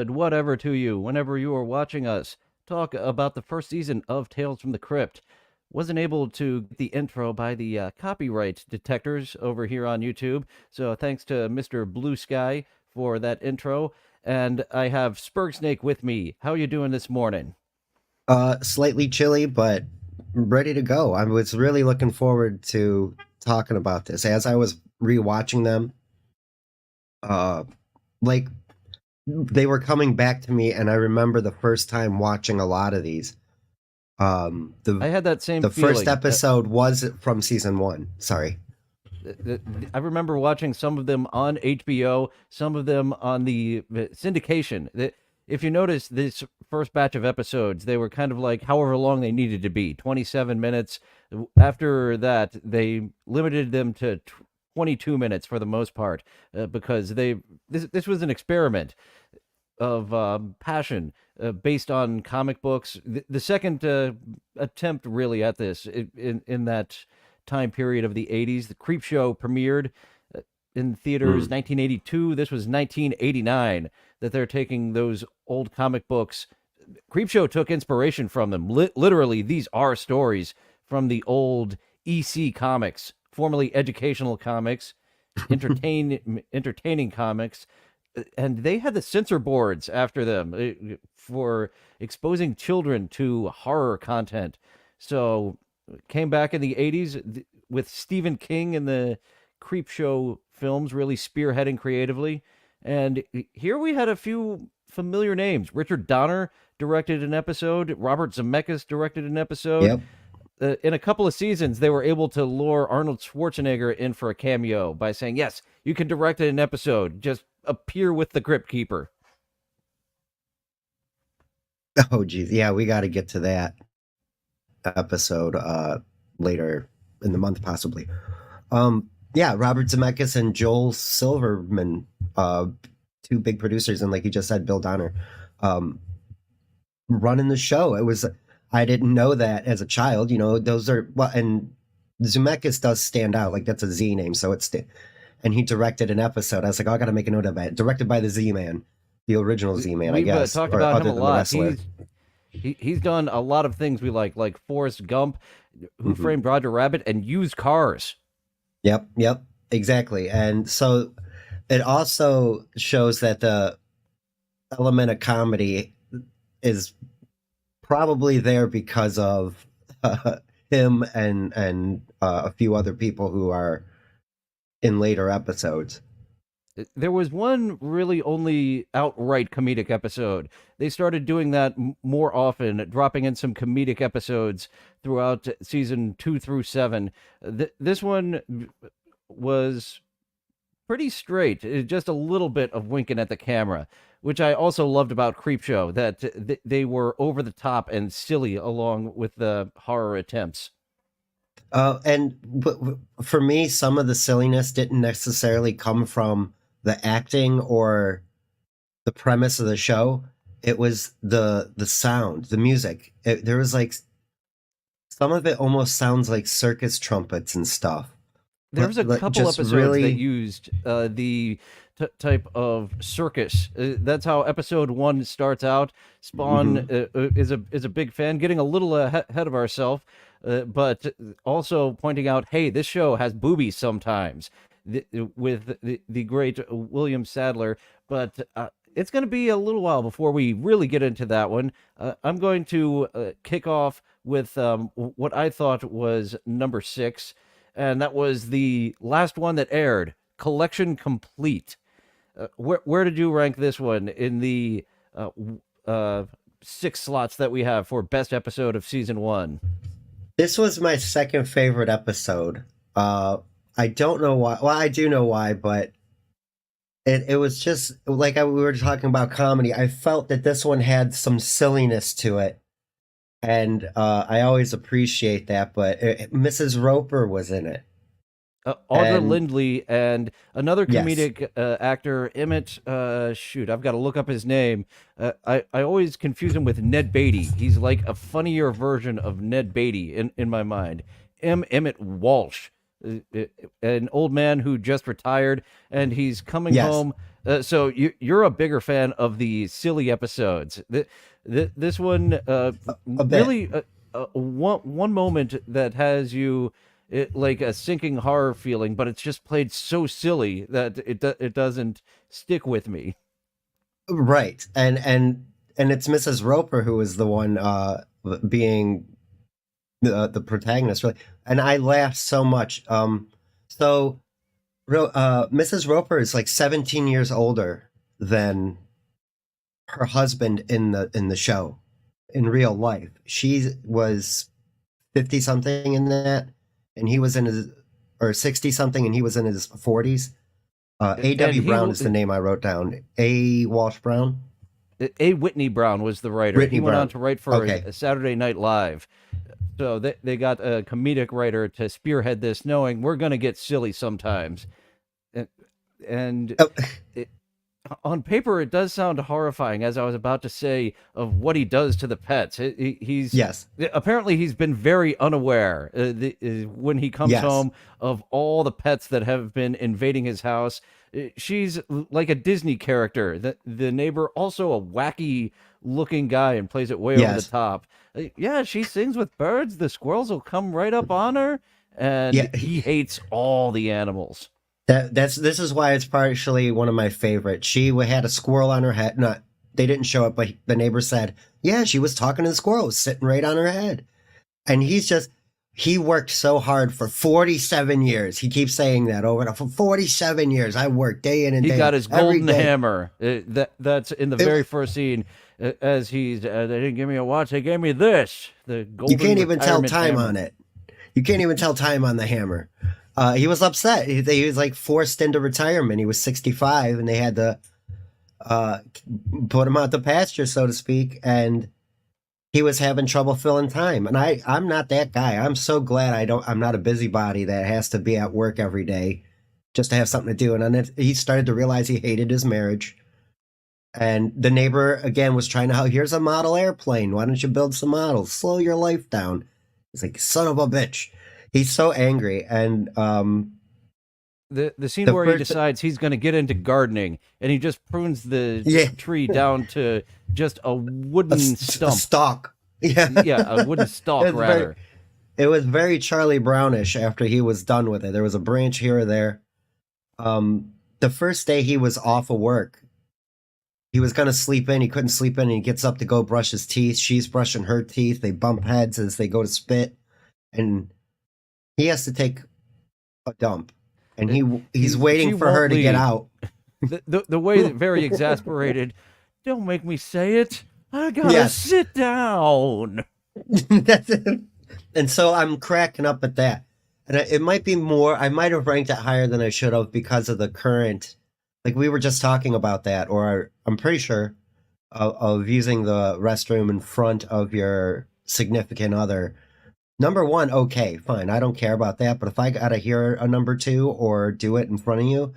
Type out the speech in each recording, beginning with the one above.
salad, whatever to you, whenever you are watching us talk about the first season of Tales from the Crypt. Wasn't able to get the intro by the copyright detectors over here on YouTube, so thanks to Mr. Blue Sky for that intro. And I have Spurgsnake with me. How are you doing this morning? Slightly chilly, but ready to go. I was really looking forward to talking about this as I was rewatching them. Uh, like they were coming back to me, and I remember the first time watching a lot of these. Um, I the had that same the first feeling. episode was from season one. Sorry. I remember watching some of them on HBO, some of them on the syndication. If you notice, this first batch of episodes, they were kind of like however long they needed to be, 27 minutes. After that, they limited them to 22 minutes for the most part, because this was an experiment of passion based on comic books. The second attempt really at this in that time period of the 80s. The Creep Show premiered in theaters Mm. 1982. This was 1989 that they're taking those old comic books. Creep Show took inspiration from them. Literally, these are stories from the old EC comics, formerly educational comics, entertaining comics, and they had the censor boards after them for exposing children to horror content. So came back in the 80s with Stephen King and the Creep Show films really spearheading creatively. And here we had a few familiar names. Richard Donner directed an episode. Robert Zemeckis directed an episode. Yep. In a couple of seasons, they were able to lure Arnold Schwarzenegger in for a cameo by saying, "Yes, you can direct an episode. Just appear with the Crypt Keeper." Oh, geez. Yeah, we got to get to that episode later in the month, possibly. Yeah, Robert Zemeckis and Joel Silverman, two big producers, and like you just said, Bill Donner, um, running the show. I didn't know that as a child. You know, those are well, and Zemeckis does stand out. Like that's a Z name, so and he directed an episode. I was like, oh, I got to make a note of that. Directed by the Z Man, the original Z Man, I We've guess, talked or about him other a than the lot. wrestler. He's done a lot of things we like Forrest Gump, Who Hmm. Framed Roger Rabbit, and Used Cars. Yep, exactly. And so it also shows that the element of comedy is probably there because of him and a few other people who are in later episodes. There was one really only outright comedic episode. They started doing that more often, dropping in some comedic episodes throughout season 2 through 7. This one was pretty straight, just a little bit of winking at the camera, which I also loved about Creepshow, that they were over the top and silly along with the horror attempts. For me, some of the silliness didn't necessarily come from the acting or the premise of the show. It was the sound, the music. There was like some of it almost sounds like circus trumpets and stuff, There but was a like couple just episodes that really. used the type of circus. That's how episode 1 starts out. Spawn Mhm. is a big fan, getting a little ahead of ourselves, but also pointing out, hey, this show has boobies sometimes, with the great William Sadler. But it's going to be a little while before we really get into that one. I'm going to kick off with what I thought was number 6, and that was the last one that aired, Collection Complete. Where did you rank this one in the uh, uh, 6 slots that we have for best episode of season 1? This was my second favorite episode. Uh, I don't know why. Well, I do know why, but it was just like we were talking about comedy. I felt that this one had some silliness to it, and I always appreciate that. But Mrs. Roper was in it, Audra and Lindley and another yes, comedic actor, Emmett. Shoot, I've got to look up his name. I always confuse him with Ned Beatty. He's like a funnier version of Ned Beatty in my mind. Emmett Walsh an old man who just retired, and he's coming Yes, home. So you're a bigger fan of the silly episodes. This one a bit. really one moment that has you like a sinking horror feeling, but it's just played so silly that it doesn't stick with me. Right. And it's Mrs. Roper who is the one being the protagonist, really. And I laughed so much. So Mrs. Roper is like 17 years older than her husband in the show. In real life, she was 50 something in that, and he was in his, or 60 something, and he was in his 40s. And A.W. Brown is the name I wrote down. A. Walsh Brown. A. Whitney Brown was the writer. Whitney He went Brown. on to write for Okay. Saturday Night Live. So they got a comedic writer to spearhead this, knowing we're going to get silly sometimes. And, and Oh, it, on paper, it does sound horrifying, as I was about to say, of what he does to the pets. He's yes. apparently he's been very unaware when he comes Yes. home of all the pets that have been invading his house. She's like a Disney character. The neighbor, also a wacky looking guy, and plays it way over the Yes. top. Yeah, she sings with birds. The squirrels will come right up on her, and Yeah. he hates all the animals. This is why it's partially one of my favorites. She had a squirrel on her head. Not They didn't show it, but the neighbor said, "Yeah, she was talking to the squirrel, it was sitting right on her head." And he worked so hard for 47 years. He keeps saying that over and over. For 47 years, I worked day in and He day got out, his every golden day. hammer. That's in the very first scene. As he's, they didn't give me a watch, they gave me this. The golden. You can't even tell retirement time hammer. on it. You can't even tell time on the hammer. He was upset. He was like forced into retirement. He was 65, and they had to put him out the pasture, so to speak. And he was having trouble filling time. And I'm not that guy. I'm so glad I'm not a busybody that has to be at work every day just to have something to do. And then he started to realize he hated his marriage. And the neighbor again was trying to help. Here's a model airplane. Why don't you build some models? Slow your life down. He's like, son of a bitch. He's so angry. And The scene the where he first- decides he's going to get into gardening, and he just prunes the Yeah. tree down to just a wooden a stump. stalk. Yeah. Yeah, a wooden stalk, It's rather. It was very Charlie Brownish after he was done with it. There was a branch here or there. The first day he was off of work, he was going to sleep in. He couldn't sleep in, and he gets up to go brush his teeth. She's brushing her teeth. They bump heads as they go to spit, and he has to take a dump. And he's waiting She for her won't to get leave. out. The way that very exasperated. Don't make me say it. I gotta Yes. sit down. That's it. And so I'm cracking up at that. And it might be more, I might have ranked it higher than I should have because of the current, like we were just talking about that, or I'm pretty sure of using the restroom in front of your significant other. Number one, okay, fine. I don't care about that. But if I got to hear a number two or do it in front of you,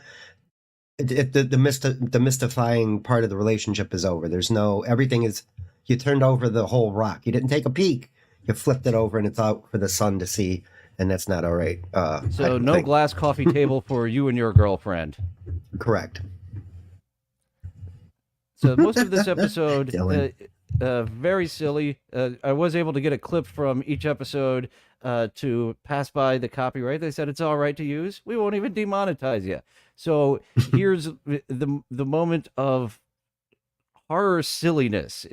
the mystifying part of the relationship is over. There's everything is, you turned over the whole rock. You didn't take a peek. You flipped it over and it's out for the sun to see. And that's not all right. I So don't no think. glass coffee table for you and your girlfriend. Correct. So most of this episode, Dylan. very silly. I was able to get a clip from each episode to pass by the copyright. They said it's all right to use. We won't even demonetize you. So here's the moment of horror silliness.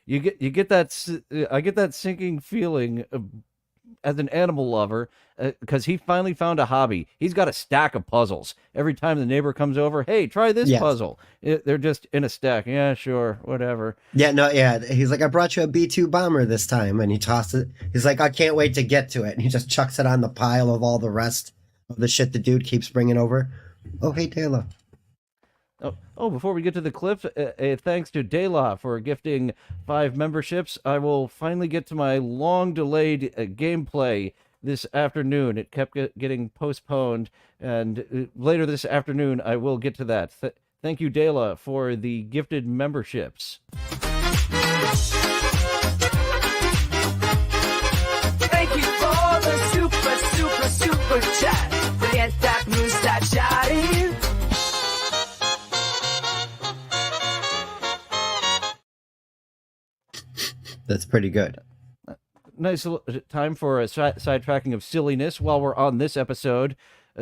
You get that. I get that sinking feeling as an animal lover, because he finally found a hobby. He's got a stack of puzzles. Every time the neighbor comes over, hey, try this Yes. puzzle. They're just in a stack. Yeah, sure, whatever. Yeah, no, yeah. He's like, I brought you a B-2 bomber this time. And he tossed it. He's like, I can't wait to get to it. And he just chucks it on the pile of all the rest of the shit the dude keeps bringing over. Oh, hey, Taylor. Before we get to the clip, thanks to Dayla for gifting 5 memberships. I will finally get to my long-delayed gameplay this afternoon. It kept getting postponed, and later this afternoon I will get to that. Thank you, Dayla, for the gifted memberships. Thank you for the super chat. That's pretty good. Nice time for a sidetracking of silliness while we're on this episode.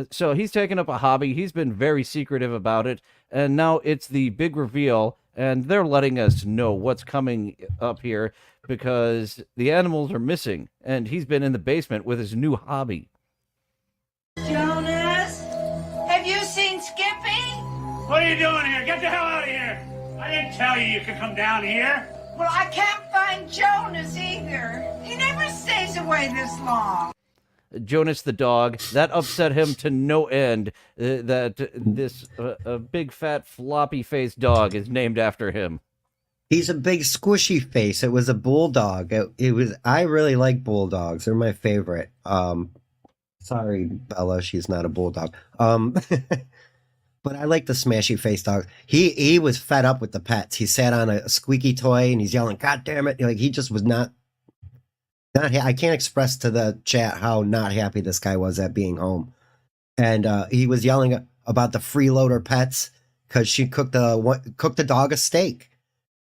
So he's taken up a hobby. He's been very secretive about it, and now it's the big reveal, and they're letting us know what's coming up here because the animals are missing, and he's been in the basement with his new hobby. Jonas, have you seen Skippy? What are you doing here? Get the hell out of here! I didn't tell you could come down here. Well, I can't find Jonas either. He never stays away this long. Jonas the dog, that upset him to no end, that this big fat floppy faced dog is named after him. He's a big squishy face. It was a bulldog. It was. I really like bulldogs. They're my favorite. Sorry, Bella, she's not a bulldog. But I like the smashy face dog. He was fed up with the pets. He sat on a squeaky toy and he's yelling, "God damn it!" Like he just was not. I can't express to the chat how not happy this guy was at being home, and he was yelling about the freeloader pets because she cooked the dog a steak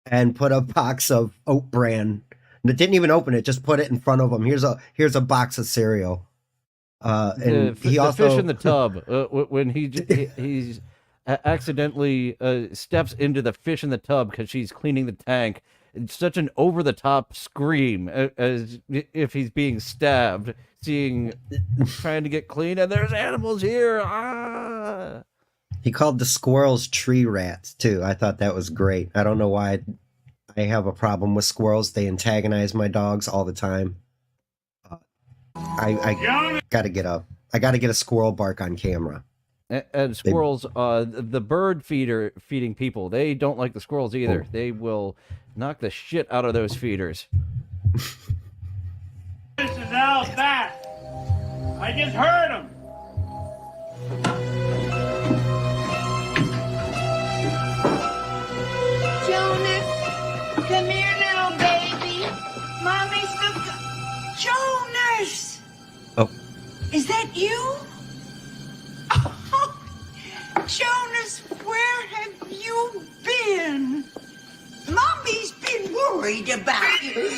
and put a box of oat bran. And it didn't even open it; just put it in front of him. Here's a box of cereal. And he also the fish in the tub when he's accidentally steps into the fish in the tub because she's cleaning the tank. It's such an over-the-top scream as if he's being stabbed, trying to get clean, and there's animals here. Ah! He called the squirrels tree rats too. I thought that was great. I don't know why I have a problem with squirrels. They antagonize my dogs all the time. I gotta get a squirrel bark on camera. And squirrels, the bird feeding people, they don't like the squirrels either. Oh. They will knock the shit out of those feeders. This is Al's bat. I just heard him. Jonas, come here, little baby. Mommy's the... Jonas! Oh, Is that you? Oh, Jonas, where have you been? Mommy's been worried about you.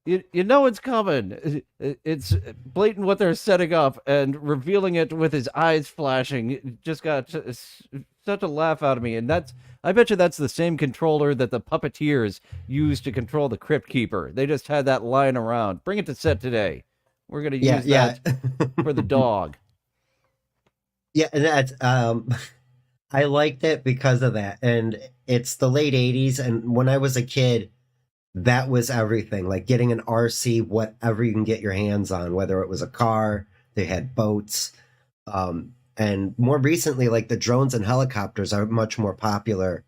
You know it's coming. It's blatant what they're setting up, and revealing it with his eyes flashing it just got such a laugh out of me. And I bet you that's the same controller that the puppeteers used to control the Crypt Keeper. They just had that lying around. Bring it to set today. We're gonna use that for the dog. Yeah, and that's I liked it because of that. And it's the late 80s, and when I was a kid, that was everything. Like getting an RC, whatever you can get your hands on, whether it was a car, they had boats. And more recently, like the drones and helicopters are much more popular.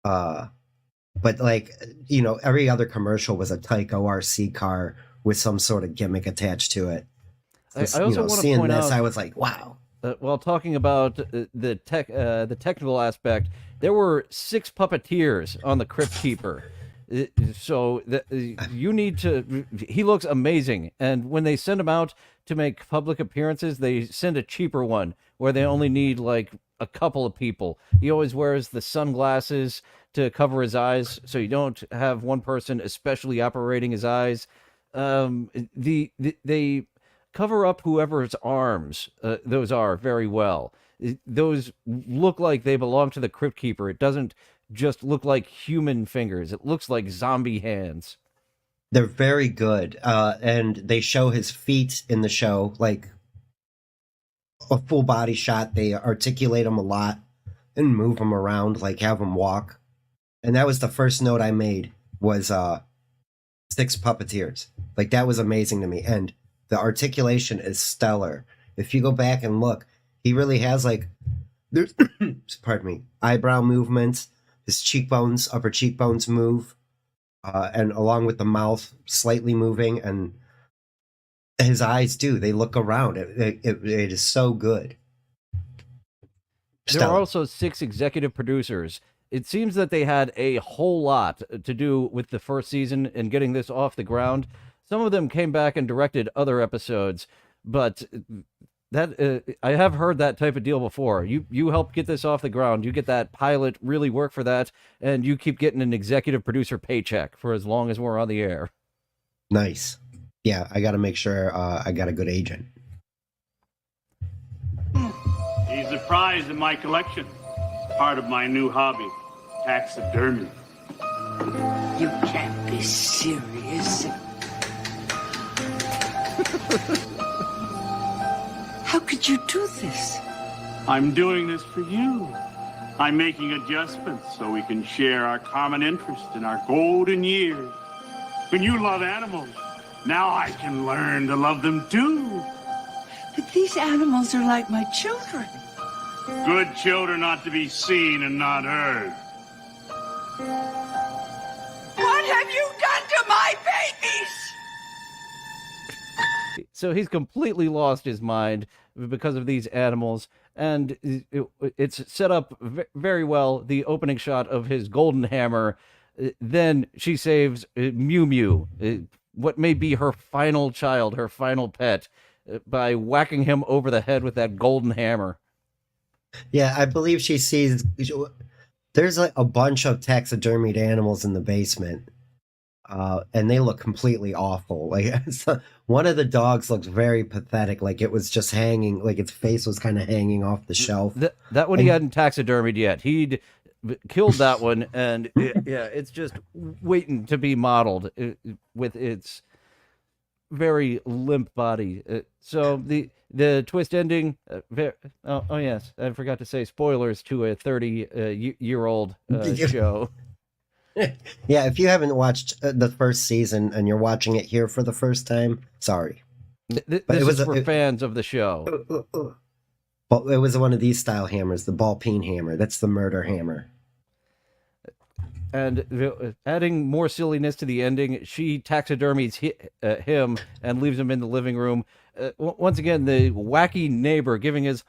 But like, you know, every other commercial was a Tyco RC car with some sort of gimmick attached to it. I also want to seeing point this, out, I was like, wow. while talking about the technical aspect, there were 6 puppeteers on the Crypt Keeper. So you need to. He looks amazing, and when they send him out to make public appearances, they send a cheaper one where they only need like a couple of people. He always wears the sunglasses to cover his eyes, so you don't have one person especially operating his eyes. They cover up whoever's arms those are very well. Those look like they belong to the Crypt Keeper. It doesn't just look like human fingers. It looks like zombie hands. They're very good. And they show his feet in the show, like a full body shot. They articulate him a lot and move him around, like have him walk. And that was the first note I made was 6 puppeteers. Like that was amazing to me. And the articulation is stellar. If you go back and look, he really has like, there's, pardon me, eyebrow movements. His cheekbones, upper cheekbones move, and along with the mouth slightly moving, and his eyes do. They look around. It is so good. There are also 6 executive producers. It seems that they had a whole lot to do with the first season and getting this off the ground. Some of them came back and directed other episodes, but I have heard that type of deal before. You help get this off the ground. You get that pilot, really work for that, and you keep getting an executive producer paycheck for as long as we're on the air. Nice. Yeah, I got to make sure I got a good agent. He's a prize in my collection. Part of my new hobby, taxidermy. You can't be serious. How could you do this? I'm doing this for you. I'm making adjustments so we can share our common interest in our golden years. When you love animals, now I can learn to love them too. But these animals are like my children. Good children ought to be seen and not heard. What have you done to my babies? So he's completely lost his mind because of these animals, and it's set up very well. The opening shot of his golden hammer. Then she saves Mew Mew, what may be her final child, her final pet, by whacking him over the head with that golden hammer. Yeah, I believe she sees. There's like a bunch of taxidermied animals in the basement, and they look completely awful. Like one of the dogs looks very pathetic, like it was just hanging, like its face was kind of hanging off the shelf. That one he hadn't taxidermied yet. He'd killed that one, and it's just waiting to be modeled with its very limp body. So the twist ending. Oh yes, I forgot to say spoilers to a 30-year-old show. Yeah, if you haven't watched the first season and you're watching it here for the first time, sorry. This is for fans of the show. Well, it was one of these style hammers, the ball peen hammer. That's the murder hammer. And adding more silliness to the ending, she taxidermies him and leaves him in the living room. Once again, the wacky neighbor giving his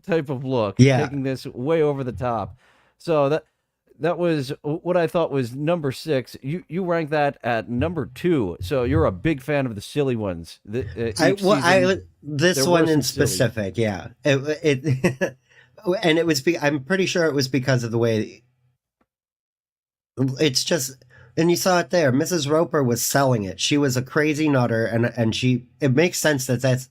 type of look, taking this way over the top. So that was what I thought was number 6. You rank that at number 2. So you're a big fan of the silly ones. This one in specific, silly. Yeah. It and it was. I'm pretty sure it was because of the way. It's just, and you saw it there. Mrs. Roper was selling it. She was a crazy nutter, and she. It makes sense that's.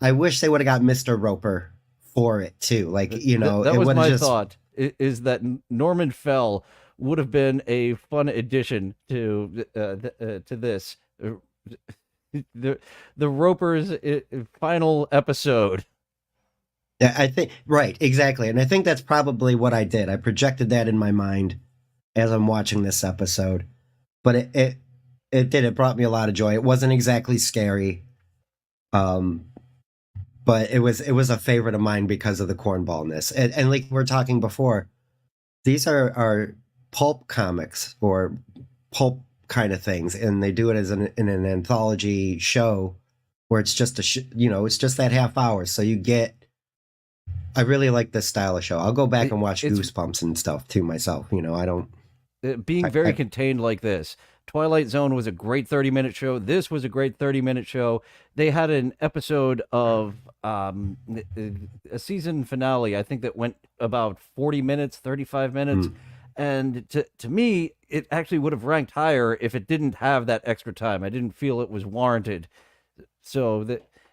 I wish they would have got Mr. Roper for it too. Like that was my thought. Is that Norman Fell would have been a fun addition to this. The Roper's final episode. Yeah, I think right, exactly, and I think that's probably what I did. I projected that in my mind as I'm watching this episode, but it brought me a lot of joy. It wasn't exactly scary, but it was a favorite of mine because of the cornballness. And like we were talking before, these are pulp comics or pulp kind of things, and they do it as in an anthology show where it's just it's just that half hour. So you get. I really like this style of show. I'll go back and watch Goosebumps and stuff too myself. I don't. Being very contained like this. Twilight Zone was a great 30-minute show. This was a great 30-minute show. They had an episode of a season finale, I think, that went about 40 minutes, 35 minutes. And to me, it actually would have ranked higher if it didn't have that extra time. I didn't feel it was warranted. So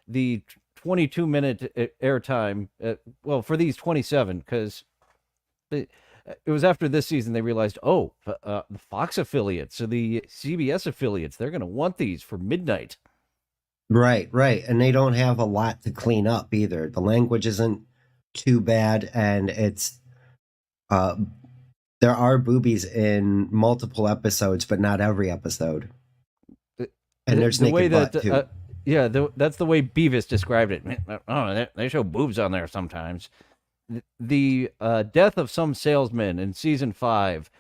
the 22-minute airtime, for these 27, because it was after this season they realized, the Fox affiliates, so the CBS affiliates, they're going to want these for midnight. Right. And they don't have a lot to clean up either. The language isn't too bad, and it's there are boobies in multiple episodes, but not every episode. And there's the naked way butt that too. That's the way Beavis described it. They show boobs on there sometimes. The death of some salesman in season 5.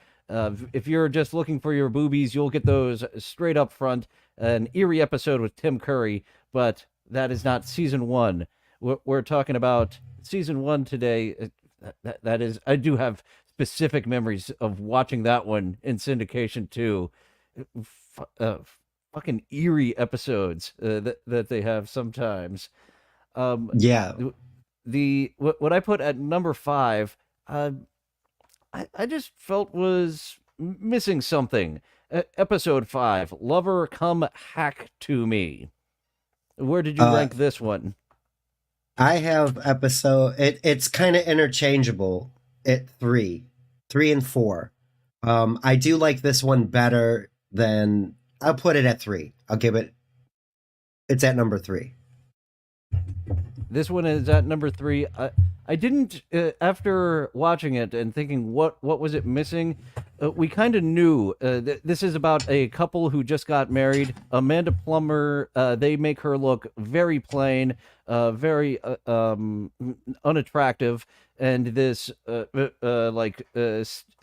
If you're just looking for your boobies, you'll get those straight up front. An eerie episode with Tim Curry, but that is not season 1. We're talking about season 1 today. That is, I do have specific memories of watching that one in syndication too. Fucking eerie episodes that they have sometimes. Yeah. What I put at number 5, I just felt was missing something. Episode 5, Lover Come Hack to Me. Where did you Uh, rank this one? I have episode. It's kind of interchangeable at 3 and 4. I do like this one better than. I'll put it at 3. I'll give it. It's at number 3. This one is at number 3. I didn't, after watching it and thinking what was it missing. We kind of knew this is about a couple who just got married. Amanda Plummer. They make her look very plain, very unattractive, and this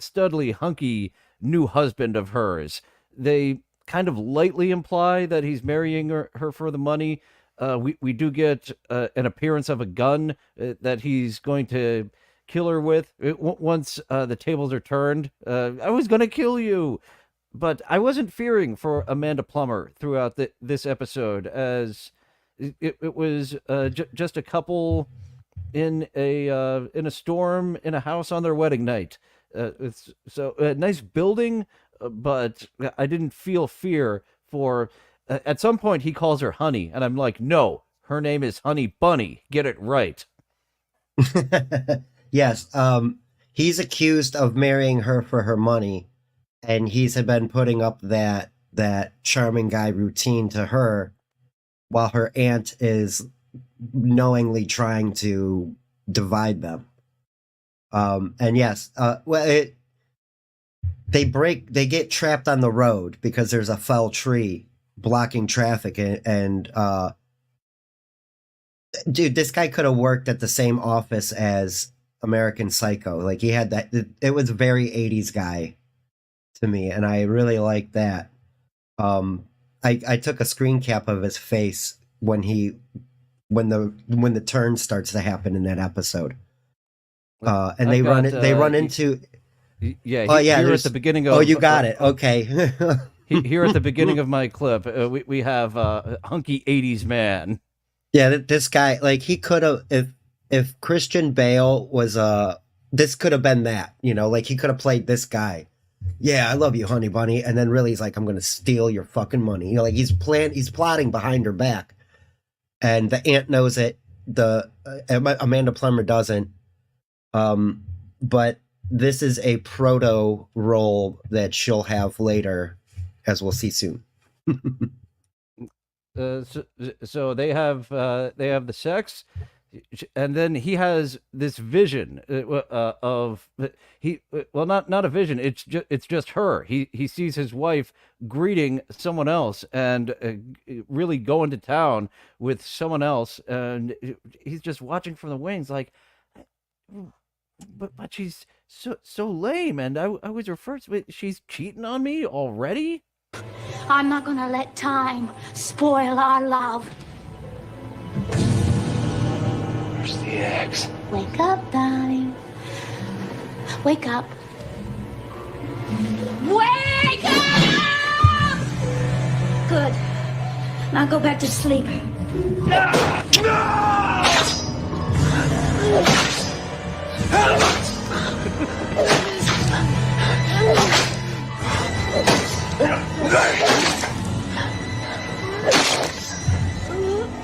studly, hunky new husband of hers. They kind of lightly imply that he's marrying her for the money. We do get an appearance of a gun that he's going to kill her with once the tables are turned. I was going to kill you, but I wasn't fearing for Amanda Plummer throughout this episode, as it was just a couple in a storm in a house on their wedding night. It's so a nice building, but I didn't feel fear for. At some point, he calls her Honey, and I'm like, no, her name is Honey Bunny. Get it right. Yes. He's accused of marrying her for her money, and he's been putting up that charming guy routine to her, while her aunt is knowingly trying to divide them. And yes, they get trapped on the road because there's a fell tree blocking traffic, and dude, this guy could have worked at the same office as American Psycho. Like, he had that. It was very 80s guy to me, and I really liked that. I took a screen cap of his face when the turn starts to happen in that episode. And they run into. Yeah. Yeah. Here at the beginning of. Oh, you got it. Okay. Here at the beginning of my clip, we have hunky 80s man. Yeah, this guy, like, he could have, if Christian Bale was this could have been that, like, he could have played this guy. Yeah, I love you, Honey Bunny, and then really he's like, I'm gonna steal your fucking money. Like, he's plotting behind her back, and the aunt knows it. The Amanda Plummer doesn't. But this is a proto role that she'll have later, as we'll see soon. So they have the sex, and then he has this vision of not a vision. It's just her. He sees his wife greeting someone else and really going to town with someone else, and he's just watching from the wings, like, but she's so lame, and I was her first. She's cheating on me already. I'm not gonna let time spoil our love. Where's the eggs? Wake up, darling. Wake up. Wake up! Good. Now go back to sleep.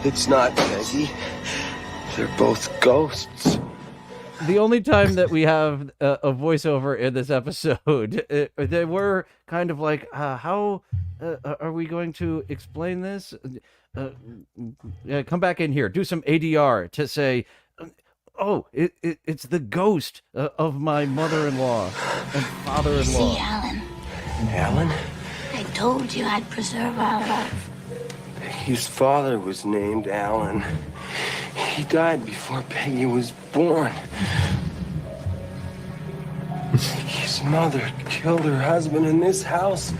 It's not Peggy. They're both ghosts. The only time that we have a voiceover in this episode, they were kind of like, how are we going to explain this? Come back in here, do some ADR to say, oh, it's the ghost of my mother-in-law and father-in-law. See, Alan, Alan? I told you I'd preserve our love. Peggy's father was named Alan. He died before Peggy was born. Peggy's mother killed her husband in this house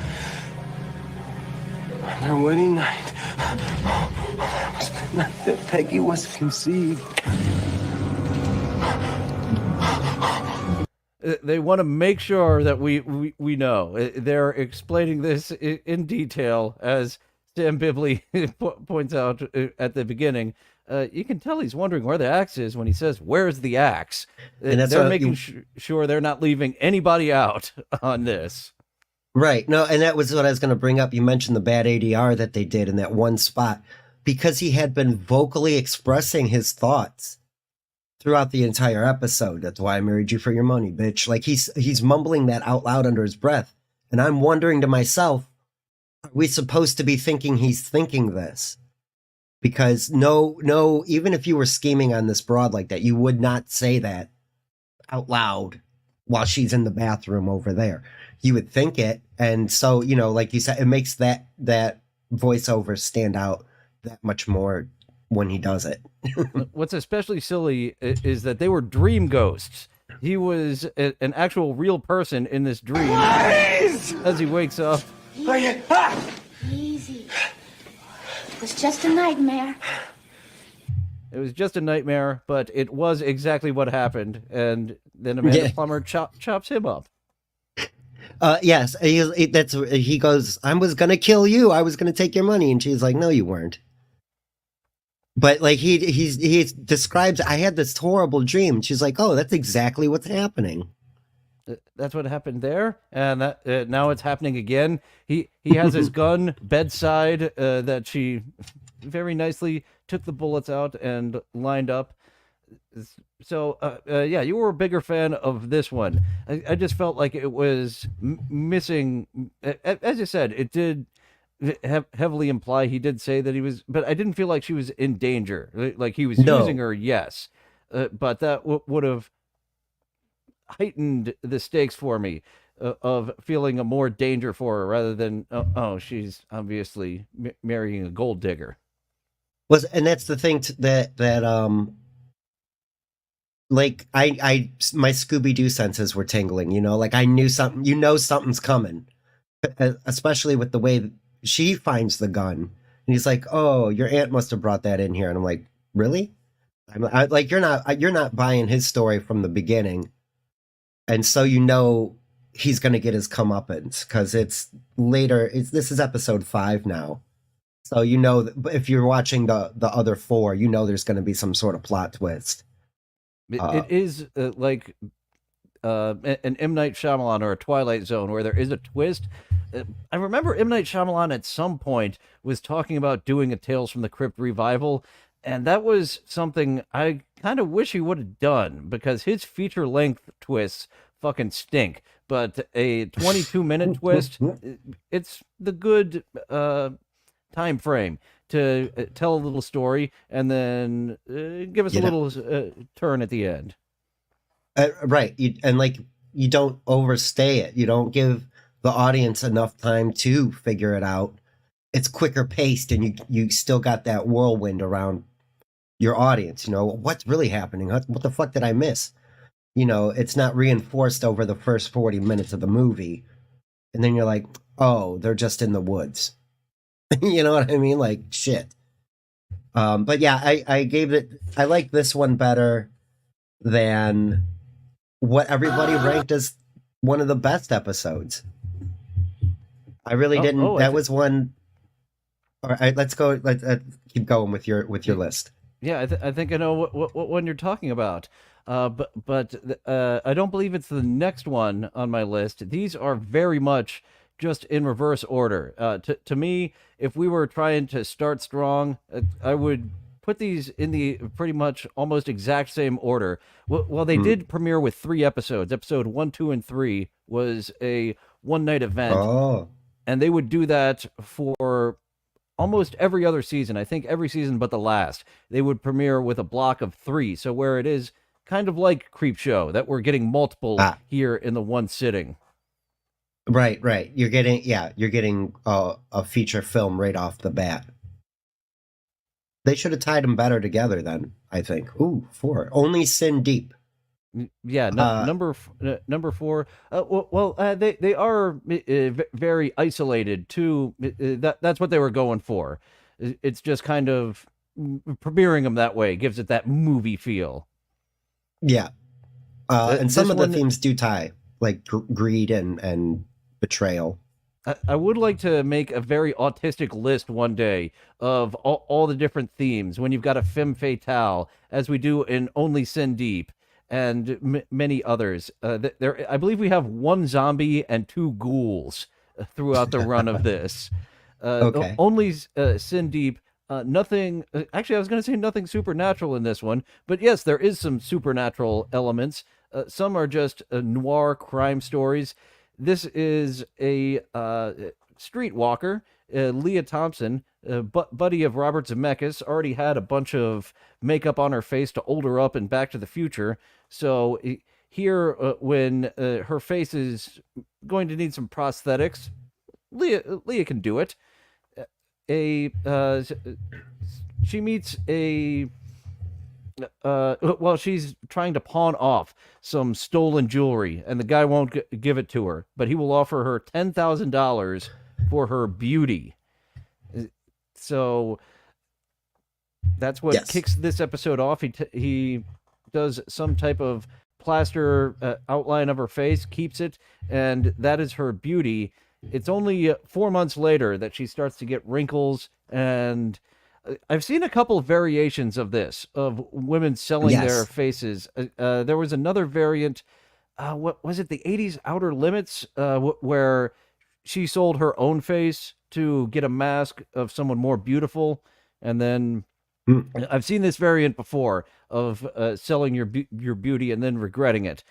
on their wedding night. That was the night that Peggy was conceived. They want to make sure that we know. They're explaining this in detail, as Sam Bibley points out at the beginning. you can tell he's wondering where the axe is when he says, "Where's the axe?" And that's They're what making sure they're not leaving anybody out on this. Right. No, and that was what I was going to bring up. You mentioned the bad ADR that they did in that one spot because he had been vocally expressing his thoughts throughout the entire episode. That's why I married you, for your money, bitch. Like he's mumbling that out loud under his breath. And I'm wondering to myself, are we supposed to be thinking he's thinking this? Because no, even if you were scheming on this broad like that, you would not say that out loud while she's in the bathroom over there. You would think it. And so, like you said, it makes that voiceover stand out that much more when he does it. What's especially silly is that they were dream ghosts. He was an actual real person in this dream. Please! As he wakes up. Easy. It was just a nightmare. It was just a nightmare, but it was exactly what happened. And then Amanda Plummer chops him up. Yes, he goes, I was going to kill you. I was going to take your money. And she's like, no, you weren't. But like he describes, I had this horrible dream. She's like, oh, that's exactly what's happening. That's what happened there, and that, now it's happening again. He has his gun bedside that she very nicely took the bullets out and lined up. So yeah, you were a bigger fan of this one. I just felt like it was missing. As you said, it did heavily imply he did say that he was, but I didn't feel like she was in danger. Like he was using her, yes, but that would have heightened the stakes for me of feeling a more danger for her rather than she's obviously marrying a gold digger. And that's the thing like I my Scooby-Doo senses were tingling, like I knew something, something's coming, especially with the way she finds the gun and he's like, oh, your aunt must have brought that in here. And I'm like, really? Like, you're not buying his story from the beginning. And so he's going to get his comeuppance because it's later. This is episode 5 now. So if you're watching the other 4, there's going to be some sort of plot twist. It is like an M. Night Shyamalan or a Twilight Zone where there is a twist. I remember M. Night Shyamalan at some point was talking about doing a Tales from the Crypt revival, and that was something I kind of wish he would have done because his feature-length twists fucking stink. But a 22-minute twist, it's the good time frame to tell a little story and then give us a little turn at the end. Right. You don't overstay it. You don't give the audience enough time to figure it out. It's quicker paced and you still got that whirlwind around your audience. What's really happening? What the fuck did I miss? It's not reinforced over the first 40 minutes of the movie. And then you're like, oh, they're just in the woods. You know what I mean? Like, shit. But yeah, I like this one better than what everybody ranked as one of the best episodes. I really didn't. That was one. All right, let's go. Let's keep going with your list. Yeah, I think I know what one you're talking about. But I don't believe it's the next one on my list. These are very much just in reverse order. To me, if we were trying to start strong, I would put these in the pretty much almost exact same order. Well, they did premiere with 3 episodes. Episode 1, 2, and 3 was a one-night event. Oh. And they would do that for almost every other season. I think every season but the last. They would premiere with a block of 3. So where it is kind of like Creep Show, that we're getting multiple here in the one sitting. Right. You're getting a feature film right off the bat. They should have tied them better together then, I think. Ooh, 4. Only Sin Deep. Yeah, number 4. They are very isolated too. That's what they were going for. It's just kind of premiering them that way gives it that movie feel. Yeah, and some of the themes do tie, like greed and betrayal. I would like to make a very autistic list one day of all the different themes when you've got a femme fatale, as we do in Only Sin Deep, and many others. There, I believe we have one zombie and two ghouls throughout the run of this. Okay. Only Sin Deep. Nothing. Actually, I was going to say nothing supernatural in this one, but yes, there is some supernatural elements. Some are just noir crime stories. This is a streetwalker, Leah Thompson, buddy of Robert Zemeckis, already had a bunch of makeup on her face to old her up in Back to the Future. So here, when her face is going to need some prosthetics, Leah can do it. She meets a well, she's trying to pawn off some stolen jewelry, and the guy won't give it to her, but he will offer her $10,000 for her beauty. So that's what Yes. kicks this episode off. He does some type of plaster outline of her face, keeps it, and that is her beauty. It's only 4 months later that she starts to get wrinkles, and I've seen a couple of variations of this, of women selling Yes. their faces. There was another variant, what was it, the 80s Outer Limits, where she sold her own face to get a mask of someone more beautiful, and then I've seen this variant before of selling your beauty and then regretting it.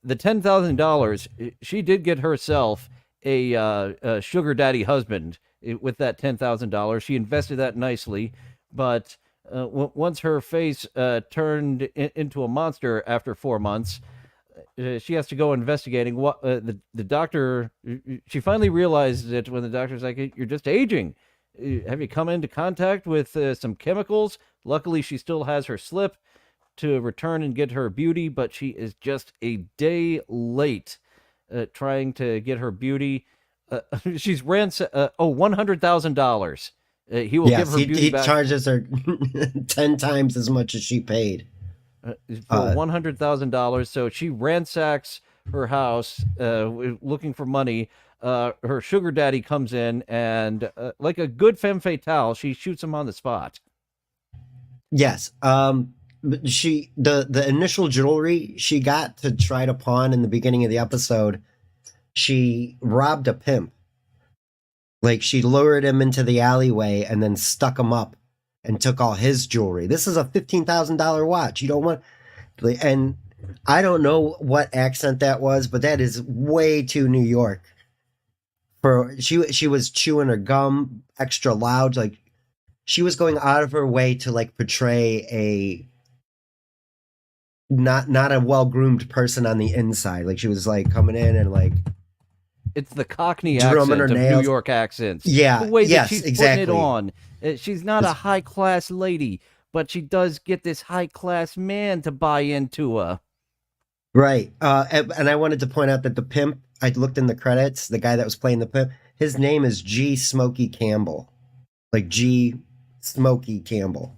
The $10,000, she did get herself a sugar daddy husband with that $10,000. She invested that nicely, but once her face turned into a monster after 4 months, she has to go investigating. What the doctor? She finally realizes it when the doctor's like, "You're just aging. Have you come into contact with some chemicals?" Luckily, she still has her slip to return and get her beauty, but she is just a day late trying to get her beauty. She's $100,000. He will give her beauty he back charges her 10 times as much as she paid. for $100,000. So she ransacks her house looking for money. Her sugar daddy comes in and, like a good femme fatale, she shoots him on the spot. Yes. She the initial jewelry she got to try to pawn in the beginning of the episode, she robbed a pimp. Like, she lured him into the alleyway and then stuck him up and took all his jewelry. This is a $15,000 watch. You don't want, and I don't know what accent that was, but that is way too New York. For she was chewing her gum extra loud, like she was going out of her way to like portray a not a well-groomed person on the inside. Like, she was like coming in and like It's the Cockney drumming accent her of New nails. York accents. Yeah, The way that yes, she's exactly. putting it on. She's not a high-class lady, but she does get this high-class man to buy into her. Right. And I wanted to point out that the pimp, I looked in the credits, the guy that was playing the pimp, his name is G. Smokey Campbell. Like G. Smokey Campbell.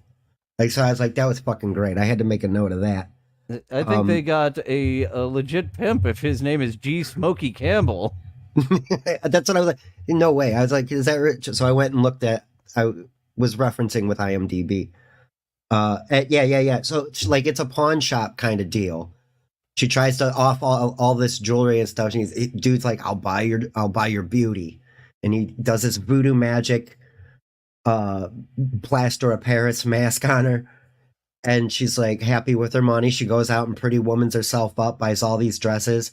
Like, so I was like, that was fucking great. I had to make a note of that. I think they got a legit pimp if his name is G. Smokey Campbell. That's what I was like, no way. I was like, is that rich? So I went and looked at, I was referencing with IMDb. Yeah. So like, it's a pawn shop kind of deal. She tries to off all this jewelry and stuff. Dude's like, I'll buy your beauty. And he does this voodoo magic, plaster of Paris mask on her. And she's like happy with her money. She goes out and pretty womans herself up, buys all these dresses,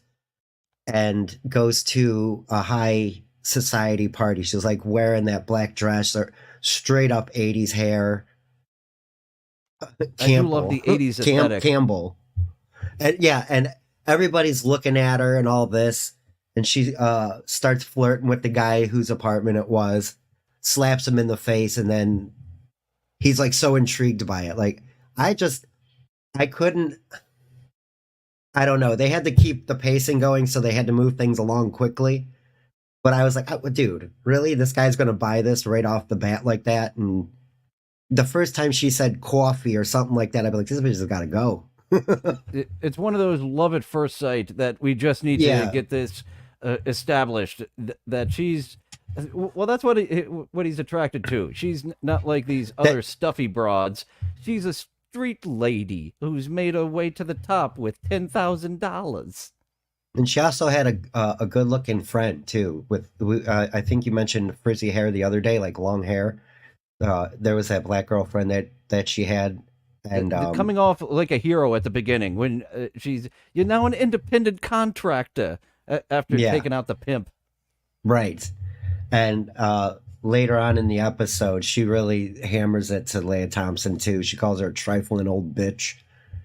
and goes to a high society party. She's like wearing that black dress, or straight up 80s hair. I do love the 80s aesthetic. Campbell. And yeah, and everybody's looking at her and all this. And she starts flirting with the guy whose apartment it was, slaps him in the face, and then he's like so intrigued by it. Like, I couldn't, I don't know. They had to keep the pacing going, so they had to move things along quickly. But I was like, oh, dude, really? This guy's going to buy this right off the bat like that? And the first time she said coffee or something like that, I'd be like, this bitch has got to go. It's one of those love at first sight that we just need Yeah. to get this established, that she's Well, that's what he's attracted to. She's not like these other stuffy broads. She's a street lady who's made her way to the top with $10,000. And she also had a good looking friend too. I think you mentioned frizzy hair the other day, like long hair. There was that black girlfriend that she had, and Coming off like a hero at the beginning when you're now an independent contractor after Yeah. taking out the pimp. right, and later on in the episode, she really hammers it to Leia Thompson too. She calls her a trifling old bitch.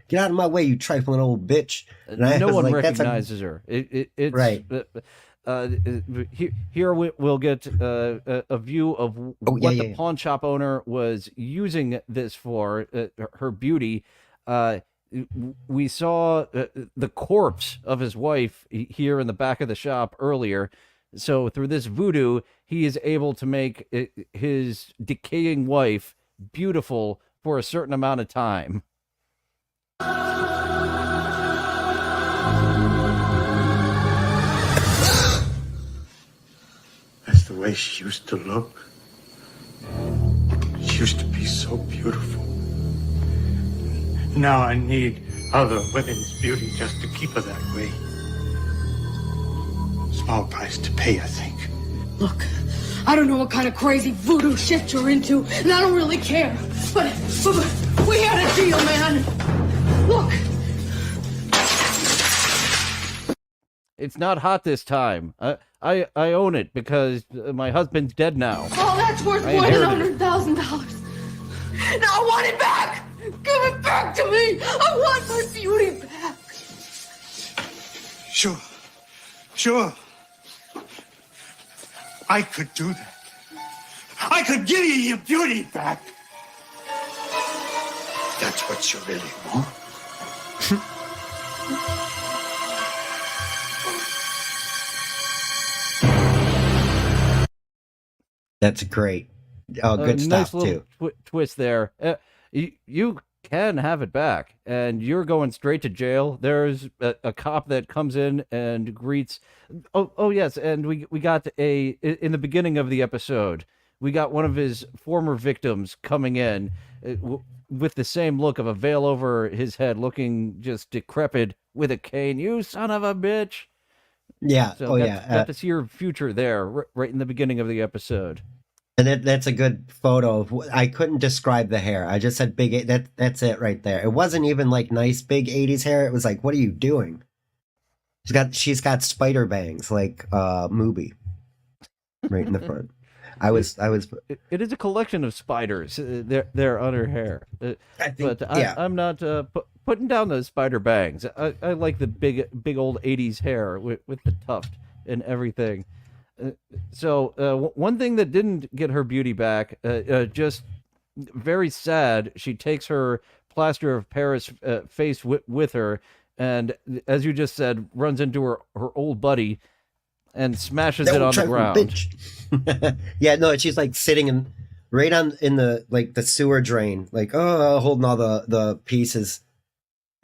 Get out of my way, you trifling old bitch. And I No was one like, recognizes her. It's Right. Here we'll get a view of what the yeah. pawn shop owner was using this for, her beauty. We saw the corpse of his wife here in the back of the shop earlier. So through this voodoo, he is able to make his decaying wife beautiful for a certain amount of time. That's the way she used to look. She used to be so beautiful. Now I need other women's beauty just to keep her that way. Small price to pay, I think. Look, I don't know what kind of crazy voodoo shit you're into, and I don't really care. But we had a deal, man. Look. It's not hot this time. I own it because my husband's dead now. Oh, that's worth I more than inherited $100,000. Now I want it back. Give it back to me. I want my beauty back. Sure. I could do that. I could give you your beauty back. That's what you really want. That's great. Oh, good Nice stuff little too. twist there. You can have it back, and you're going straight to jail. There's a cop that comes in and greets. Oh yes, and we got in the beginning of the episode. We got one of his former victims coming in with the same look of a veil over his head, looking just decrepit with a cane. You son of a bitch! Yeah. So yeah. got to see your future there right in the beginning of the episode. And that's a good photo of. I couldn't describe the hair. I just said big. That's it right there. It wasn't even like nice big '80s hair. It was like, what are you doing? She's got spider bangs like Mubi, right in the front. I was. It is a collection of spiders. They're on her hair. I think. But Yeah. I'm not putting down those spider bangs. I like the big old '80s hair with the tuft and everything. So one thing that didn't get her beauty back, just very sad. She takes her plaster of Paris face with her, and as you just said, runs into her old buddy and smashes it on the ground. Bitch. Yeah. No. She's like sitting in the sewer drain, like holding all the pieces.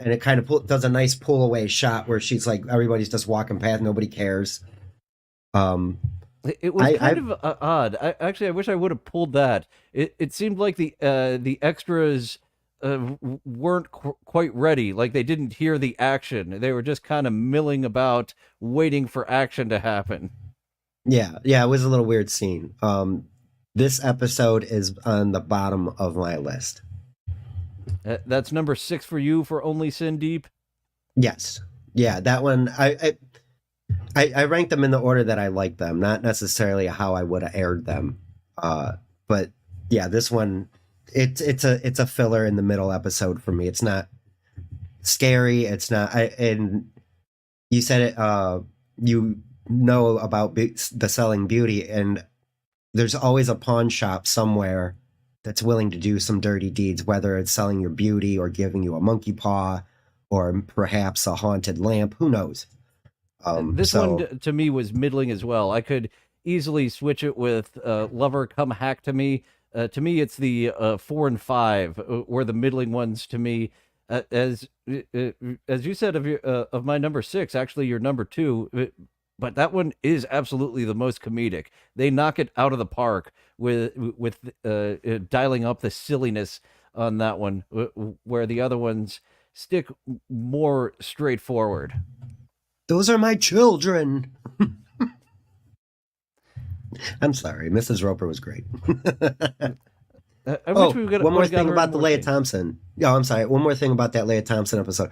And it kind of does a nice pull away shot where she's like, everybody's just walking past, nobody cares. It was kind of odd. I wish I would have pulled that. It seemed like the extras weren't quite ready. Like they didn't hear the action. They were just kind of milling about, waiting for action to happen. Yeah, it was a little weird scene. This episode is on the bottom of my list. That's number 6 for you for Only Sin Deep. Yes, yeah, that one. I ranked them in the order that I like them, not necessarily how I would have aired them. But yeah, this one, it's a filler in the middle episode for me. It's not scary. It's not. And you said it. You know about the selling beauty, and there's always a pawn shop somewhere that's willing to do some dirty deeds, whether it's selling your beauty or giving you a monkey paw or perhaps a haunted lamp. Who knows? This one to me was middling as well. I could easily switch it with Lover Come Hack to me. To me, it's the 4 and 5 were the middling ones to me. As you said of my number 6, actually your number 2. but that one is absolutely the most comedic. They knock it out of the park with dialing up the silliness on that one, where the other ones stick more straightforward. Those are my children. I'm sorry, Mrs. Roper was great. I wish one more thing her about in the more Leia scenes. Thompson. Yeah, I'm sorry. One more thing about that Leia Thompson episode.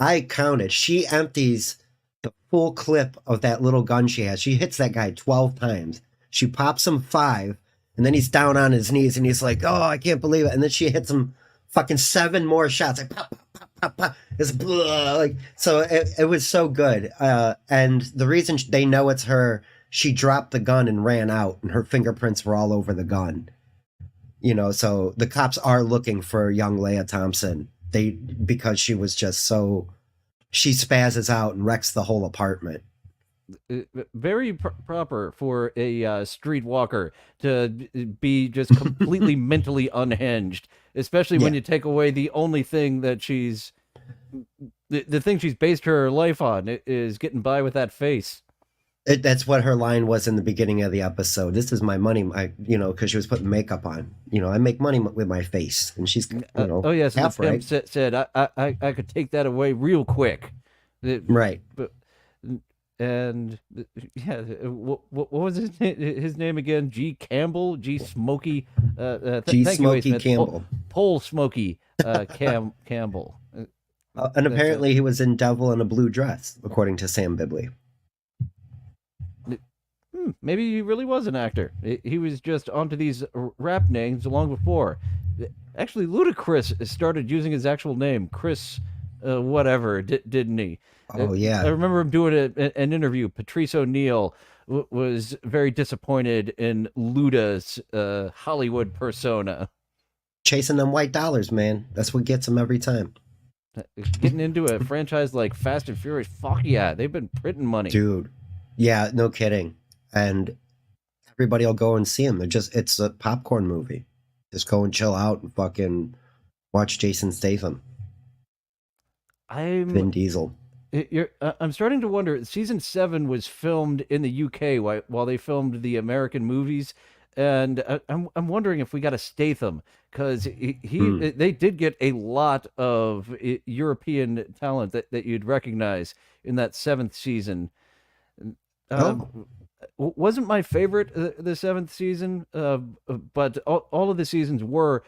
I counted. She empties the full clip of that little gun she has. She hits that guy 12 times. She pops him 5, and then he's down on his knees, and he's like, "Oh, I can't believe it!" And then she hits him fucking 7 more shots. Like pop, pop, pop, pop, pop. It's like so. It was so good. And the reason they know it's her, she dropped the gun and ran out, and her fingerprints were all over the gun. So the cops are looking for young Leia Thompson. Because she was just so, she spazzes out and wrecks the whole apartment. Very proper for a streetwalker to be just completely mentally unhinged, especially when you take away the only thing that the thing she's based her life on is getting by with that face. That's what her line was in the beginning of the episode. This is my money, because she was putting makeup on. I make money with my face, and she's, oh yes, half the pimp right. said I could take that away real quick. Right. But and yeah, what was his name again? G. Campbell, G. Smokey, G. thank Smokey you, A. Smith. Campbell. Pole Smokey Campbell. And apparently he was in Devil in a Blue Dress, according to Sam Bibley. Maybe he really was an actor. He was just onto these rap names long before. Actually, Ludacris started using his actual name, Chris, whatever, didn't he? Oh, yeah. I remember him doing an interview. Patrice O'Neill was very disappointed in Luda's Hollywood persona. Chasing them white dollars, man. That's what gets him every time. Getting into a franchise like Fast and Furious, fuck yeah, they've been printing money. Dude. Yeah, no kidding. And everybody will go and see him. It's a popcorn movie. Just go and chill out and fucking watch Jason Statham. Vin Diesel. I'm starting to wonder. Season 7 was filmed in the UK while they filmed the American movies, and I'm wondering if we got a Statham, because they did get a lot of European talent that you'd recognize in that 7th season. Wasn't my favorite the 7th season, but all of the seasons were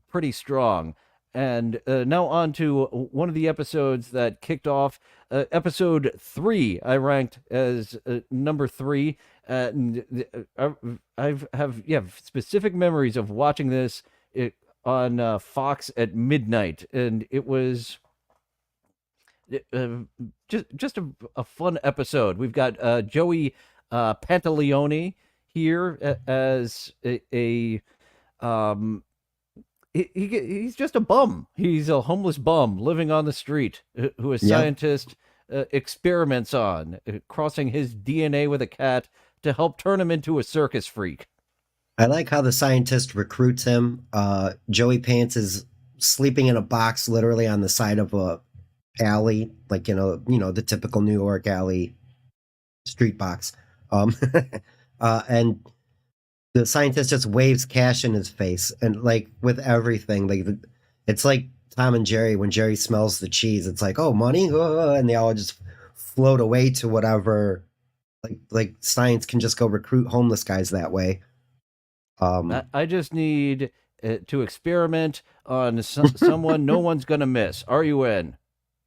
pretty strong. And now on to one of the episodes that kicked off. Episode 3, I ranked as number 3. And I have specific memories of watching this on Fox at midnight, and it was just a fun episode. We've got Joey Pantaleone here as he's just a bum. He's a homeless bum living on the street who a scientist experiments on, crossing his DNA with a cat to help turn him into a circus freak. I like how the scientist recruits him. Joey Pants is sleeping in a box literally on the side of a alley, like, the typical New York alley street box. And the scientist just waves cash in his face, and like with everything, like it's like Tom and Jerry when Jerry smells the cheese. It's like, oh, money, and they all just float away to whatever. Like science can just go recruit homeless guys that way. I just need to experiment on someone no one's gonna miss. Are you in?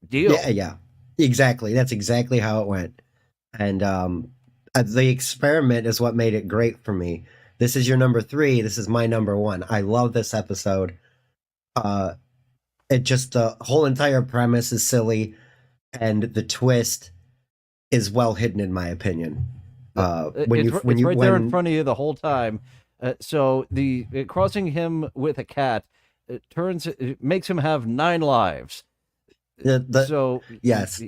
Deal. Yeah, exactly. That's exactly how it went. And the experiment is what made it great for me. This is your number 3. This is my number 1. I love this episode. The whole entire premise is silly, and the twist is well hidden, in my opinion. It's right there in front of you the whole time. So the crossing him with a cat, it makes him have 9 lives. So yes,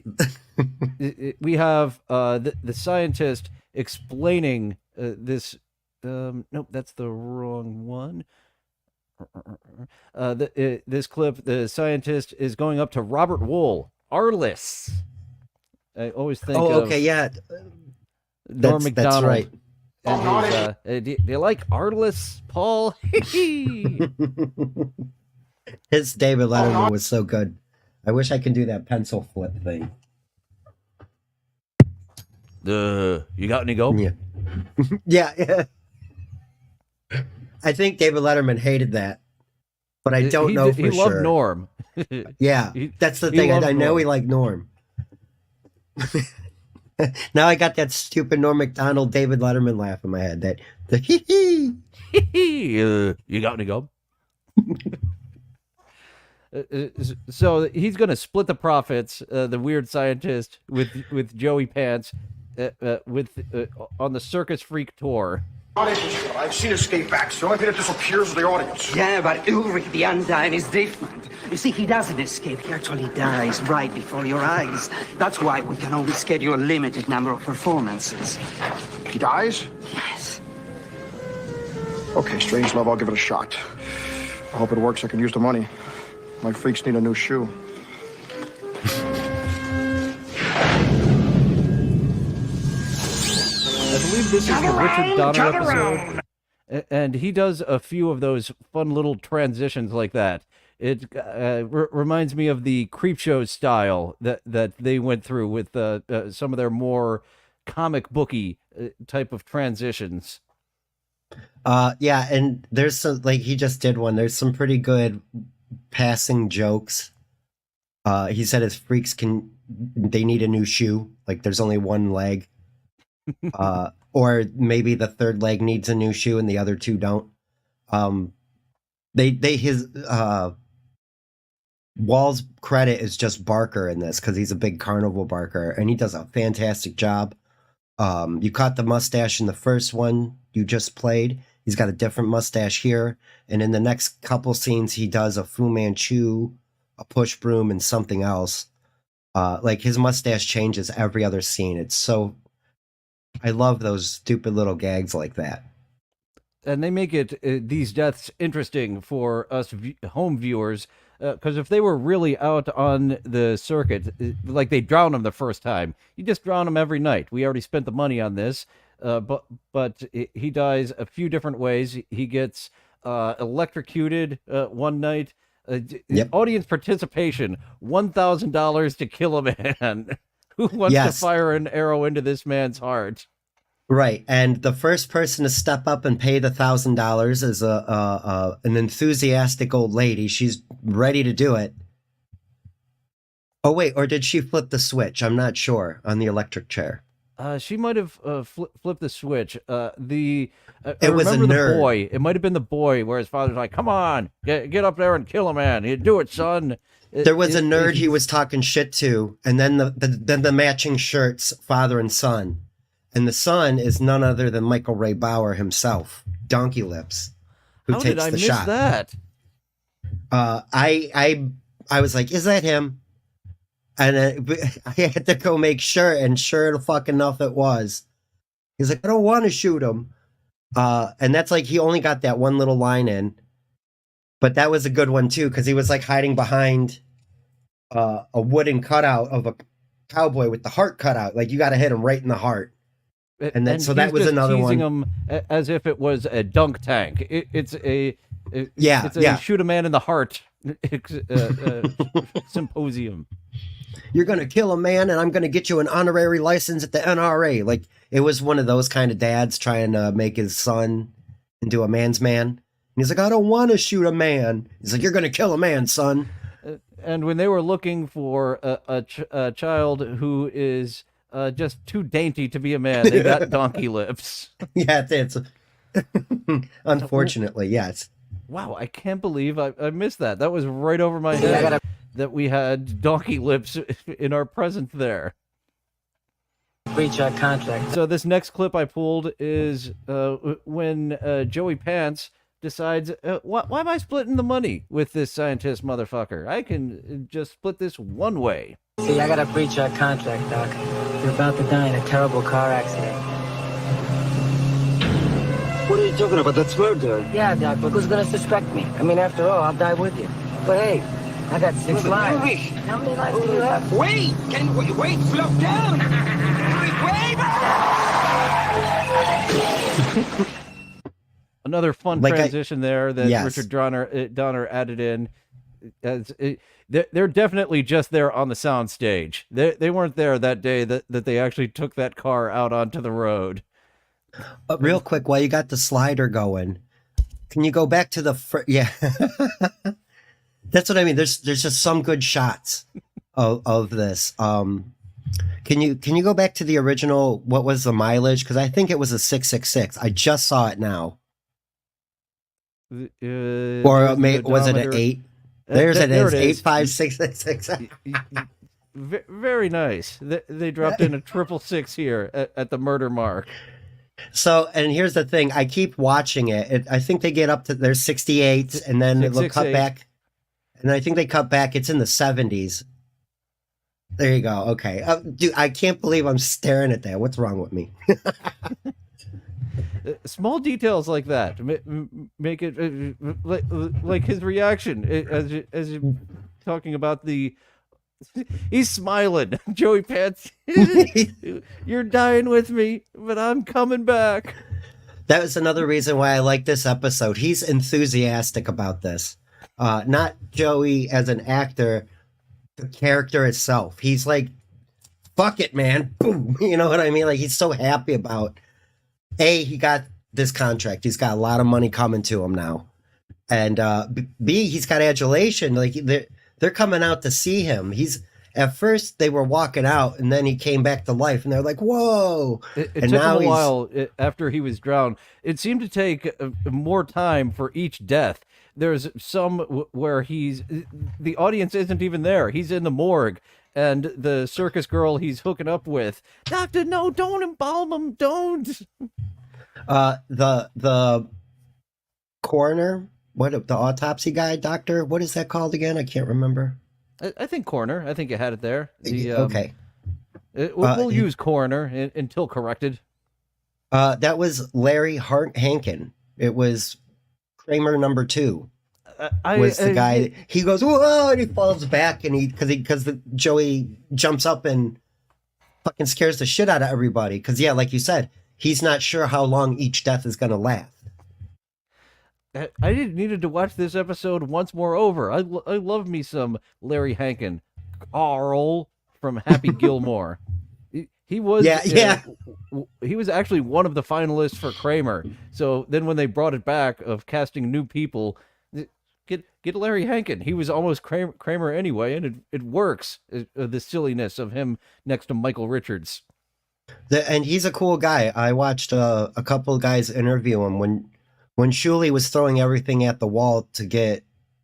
we have the scientist explaining this. Nope, that's the wrong one. This clip, the scientist is going up to Robert Wool, Arliss. I always think. Oh, okay, yeah. Norm That's Macdonald. right. And do you like Arliss, Paul? His David Letterman was so good. I wish I could do that pencil flip thing. You got any go? Yeah. Yeah. I think David Letterman hated that, but I don't know for sure. He loved Norm. Yeah, that's the he thing. loved I know Norm. he liked Norm. Now I got that stupid Norm Macdonald, David Letterman laugh in my head. That the hee hee. You got any go? So he's going to split the profits. The weird scientist with Joey Pants, on the Circus Freak tour. I've seen escape acts. The only thing that disappears is the audience. Yeah, but Ulrich the Undying is different. You see, he doesn't escape. He actually dies right before your eyes. That's why we can only schedule a limited number of performances. He dies? Yes. Okay, strange love, I'll give it a shot. I hope it works. I can use the money. My freaks need a new shoe. I believe this is the Richard Donner episode, and he does a few of those fun little transitions like that. It reminds me of the Creep Show style that they went through with some of their more comic booky type of transitions. Yeah, and there's some, like, he just did one. There's some pretty good passing jokes. He said his freaks they need a new shoe. Like, there's only one leg. Or maybe the third leg needs a new shoe and the other two don't. His Wall's credit is just Barker in this because he's a big carnival barker and he does a fantastic job. You caught the mustache in the first one you just played. He's got a different mustache here, and in the next couple scenes he does a Fu Manchu, a push broom, and something else. Like, his mustache changes every other scene. It's so, I love those stupid little gags like that. And they make it these deaths interesting for us home viewers, because if they were really out on the circuit, like they drown him the first time, you just drown him every night. We already spent the money on this, but he dies a few different ways. He gets electrocuted one night. Yep. Audience participation, $1,000 to kill a man. Who wants to fire an arrow into this man's heart? Right, and the first person to step up and pay the $1,000 is an enthusiastic old lady. She's ready to do it. Oh wait, or did she flip the switch? I'm not sure on the electric chair. She might have flipped the switch. I It was a remember nerd. the boy. It might have been the boy where his father's like, "Come on, get up there and kill a man. You do it, son." There was a nerd he was talking shit to, and then the matching shirts, father and son. And the son is none other than Michael Ray Bauer himself, Donkey Lips, who How takes did I the miss shot. that? I was like, is that him? And I had to go make sure, and sure fucking enough it was. He's like, I don't want to shoot him. And that's like, he only got that one little line in. But that was a good one too, because he was like hiding behind a wooden cutout of a cowboy with the heart cut out. Like, you got to hit him right in the heart. And then, so that was another one. Him as if it was a dunk tank. It's a shoot a man in the heart symposium. You're going to kill a man and I'm going to get you an honorary license at the NRA. Like, it was one of those kind of dads trying to make his son into a man's man. And he's like, I don't want to shoot a man. He's like, you're going to kill a man, son. And when they were looking for a child who is just too dainty to be a man, they got Donkey Lips. Yeah, it's unfortunately, yes. Wow, I can't believe I missed that. That was right over my head that we had Donkey Lips in our presence there. Breach our contract. So this next clip I pulled is when Joey Pants decides, why am I splitting the money with this scientist motherfucker? I can just split this one way. See, I gotta breach our contract, Doc. You're about to die in a terrible car accident. What are you talking about? That's murder. Yeah, Doc, but who's gonna suspect me? I mean, after all, I'll die with you. But hey, I got 6 lives. How many lives do you have? Wait! Wait! Slow down! Wait! Another fun Like transition there that Yes. Richard Donner added in. They're definitely just there on the sound stage. They weren't there that day that they actually took that car out onto the road. Real quick, while you got the slider going, can you go back to yeah. That's what I mean. There's just some good shots of this. Can you go back to the original? What was the mileage? Because I think it was a 666. I just saw it now. Or was it an 8? There's it is 85666. Very nice. They dropped in a 666 here at the murder mark. So, and here's the thing. I keep watching it. I think they get up to their 68, and then they'll cut back. And I think they cut back. It's in the 70s. There you go. Okay. Dude, I can't believe I'm staring at that. What's wrong with me? Small details like that make it like his reaction as you talking about he's smiling. Joey Pants, you're dying with me, but I'm coming back. That was another reason why I like this episode. He's enthusiastic about this. Not Joey as an actor, the character itself. He's like, fuck it, man. Boom. You know what I mean? Like, he's so happy about, A, he got this contract. He's got a lot of money coming to him now. And B, he's got adulation. Like, they're coming out to see him. At first they were walking out, and then he came back to life, and they're like, whoa. It and took now him a while after he was drowned. It seemed to take more time for each death. There's some where the audience isn't even there. He's in the morgue, and the circus girl he's hooking up with, Doctor, no, don't embalm him, don't. The coroner, the autopsy guy, doctor, what is that called again? I can't remember. I think coroner. I think you had it there. Okay. We'll use coroner until corrected. That was Larry Hankin. It was Kramer number 2. Was the guy? He goes, whoa, and he falls back, and because Joey jumps up and fucking scares the shit out of everybody. Because like you said, he's not sure how long each death is gonna last. I needed to watch this episode once more over. I love me some Larry Hankin. Carl from Happy Gilmore. He was he was actually one of the finalists for Kramer. So then when they brought it back of casting new people, get Larry Hankin. He was almost Kramer anyway, and it works. The silliness of him next to Michael Richards. And he's a cool guy. I watched a couple of guys interview him when Shuley was throwing everything at the wall to get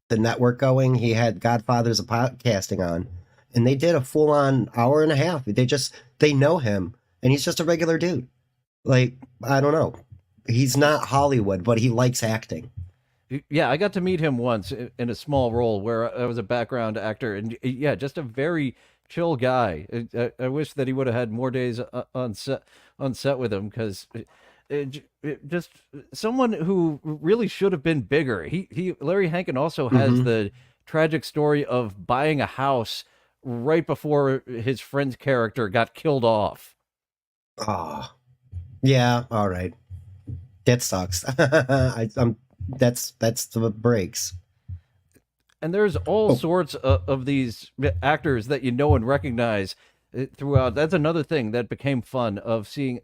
the network going. He had Godfathers of Podcasting on, and they did a full-on hour and a half. They know him, and he's just a regular dude. Like, I don't know. He's not Hollywood, but he likes acting. Yeah, I got to meet him once in a small role where I was a background actor, and just a very chill guy. I wish that he would have had more days on set with him, because just someone who really should have been bigger. Larry Hankin also has the tragic story of buying a house right before his friend's character got killed off. Oh, yeah. All right. That sucks. That's the breaks. And there's all sorts of these actors that you know and recognize throughout. That's another thing that became fun of seeing.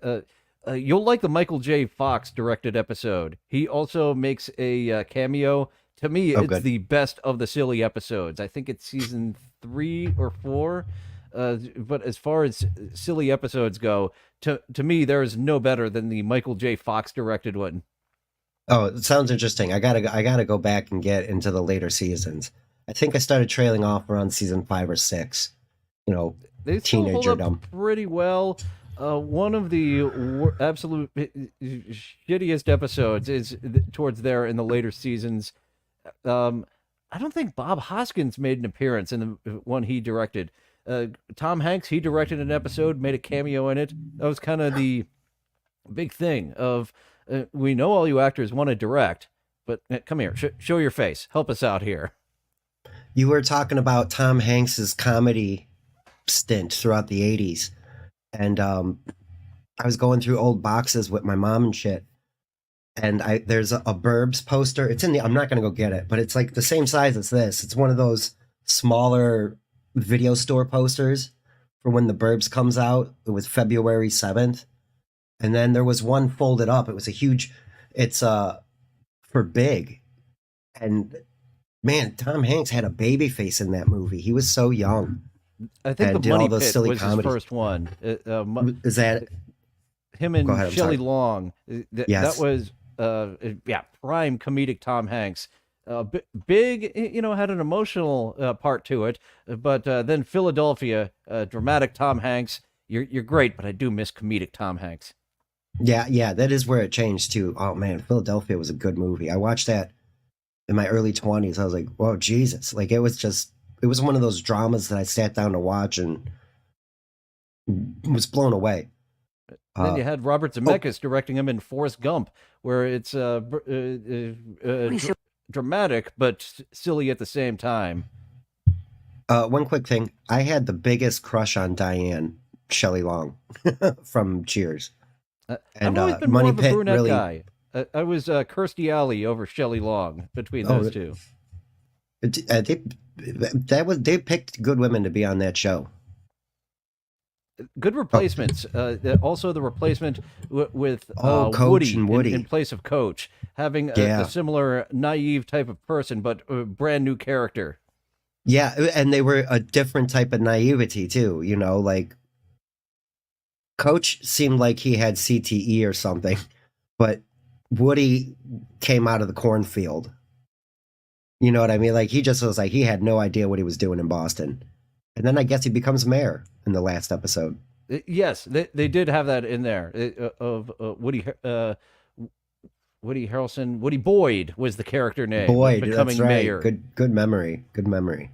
You'll like the Michael J. Fox directed episode. He also makes a cameo. To me, it's the best of the silly episodes. I think it's season 3 or 4. But as far as silly episodes go, to me, there is no better than the Michael J. Fox directed one. Oh, it sounds interesting. I gotta go back and get into the later seasons. I think I started trailing off around season 5 or 6. They still hold up pretty well. One of the absolute shittiest episodes is towards there in the later seasons. I don't think Bob Hoskins made an appearance in the one he directed. Tom Hanks, he directed an episode, made a cameo in it. That was kind of the big thing of, we know all you actors want to direct, but come here, show your face. Help us out here. You were talking about Tom Hanks's comedy stint throughout the 80s. And I was going through old boxes with my mom and shit, and there's a Burbs poster. It's in the. I'm not gonna go get it, but it's like the same size as this. It's one of those smaller video store posters for when the Burbs comes out. It was February 7th, and then there was one folded up. It was a huge. It's for Big, and man, Tom Hanks had a baby face in that movie. He was so young. I think And the did all Money those Pit silly was comedies. his first one. Is that Him and Go ahead, I'm Shelley sorry. Long. Yes. That was prime comedic Tom Hanks. Big, had an emotional part to it, but then Philadelphia, dramatic Tom Hanks. You're great, but I do miss comedic Tom Hanks. Yeah, that is where it changed too. Oh man, Philadelphia was a good movie. I watched that in my early 20s. I was like, whoa, Jesus. Like it was one of those dramas that I sat down to watch and was blown away. Then you had Robert Zemeckis directing him in Forrest Gump, where it's dramatic but silly at the same time. One quick thing. I had the biggest crush on Diane Shelley Long from Cheers. I've always been Money more of a Pit brunette really guy. I was Kirstie Alley over Shelley Long between those two. They picked good women to be on that show. Good replacements. Also, the replacement with Coach Woody, and Woody. In place of Coach, having Yeah. a similar naive type of person, but a brand new character. Yeah, and they were a different type of naivety too, like Coach seemed like he had CTE or something, but Woody came out of the cornfield. You know what I mean? Like he just was like he had no idea what he was doing in Boston. And then I guess he becomes mayor in the last episode. Yes, they did have that in there of Woody Harrelson. Woody Boyd was the character name. Boyd, becoming that's right. mayor. Good memory. Good memory.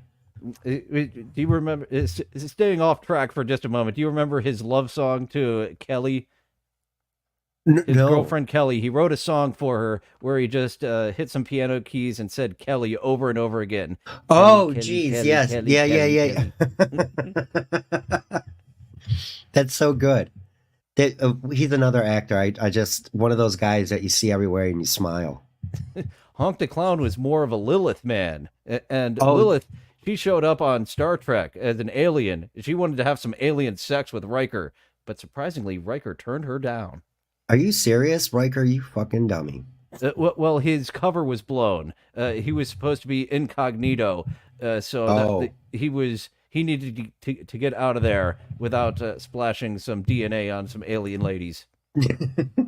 Do you remember? Staying off track for just a moment. Do you remember his love song to Kelly? His No. girlfriend Kelly. He wrote a song for her where he just hit some piano keys and said Kelly over and over again. Oh, Kelly, geez, Kelly, yes, Kelly, yeah, Kelly, yeah. Kelly. That's so good. He's another actor. I just one of those guys that you see everywhere and you smile. Honk the Clown was more of a Lilith man, and Oh. Lilith. She showed up on Star Trek as an alien. She wanted to have some alien sex with Riker, but surprisingly, Riker turned her down. Are you serious, Riker? You fucking dummy. Well, his cover was blown. He was supposed to be incognito, so Oh. he needed to get out of there without splashing some DNA on some alien ladies.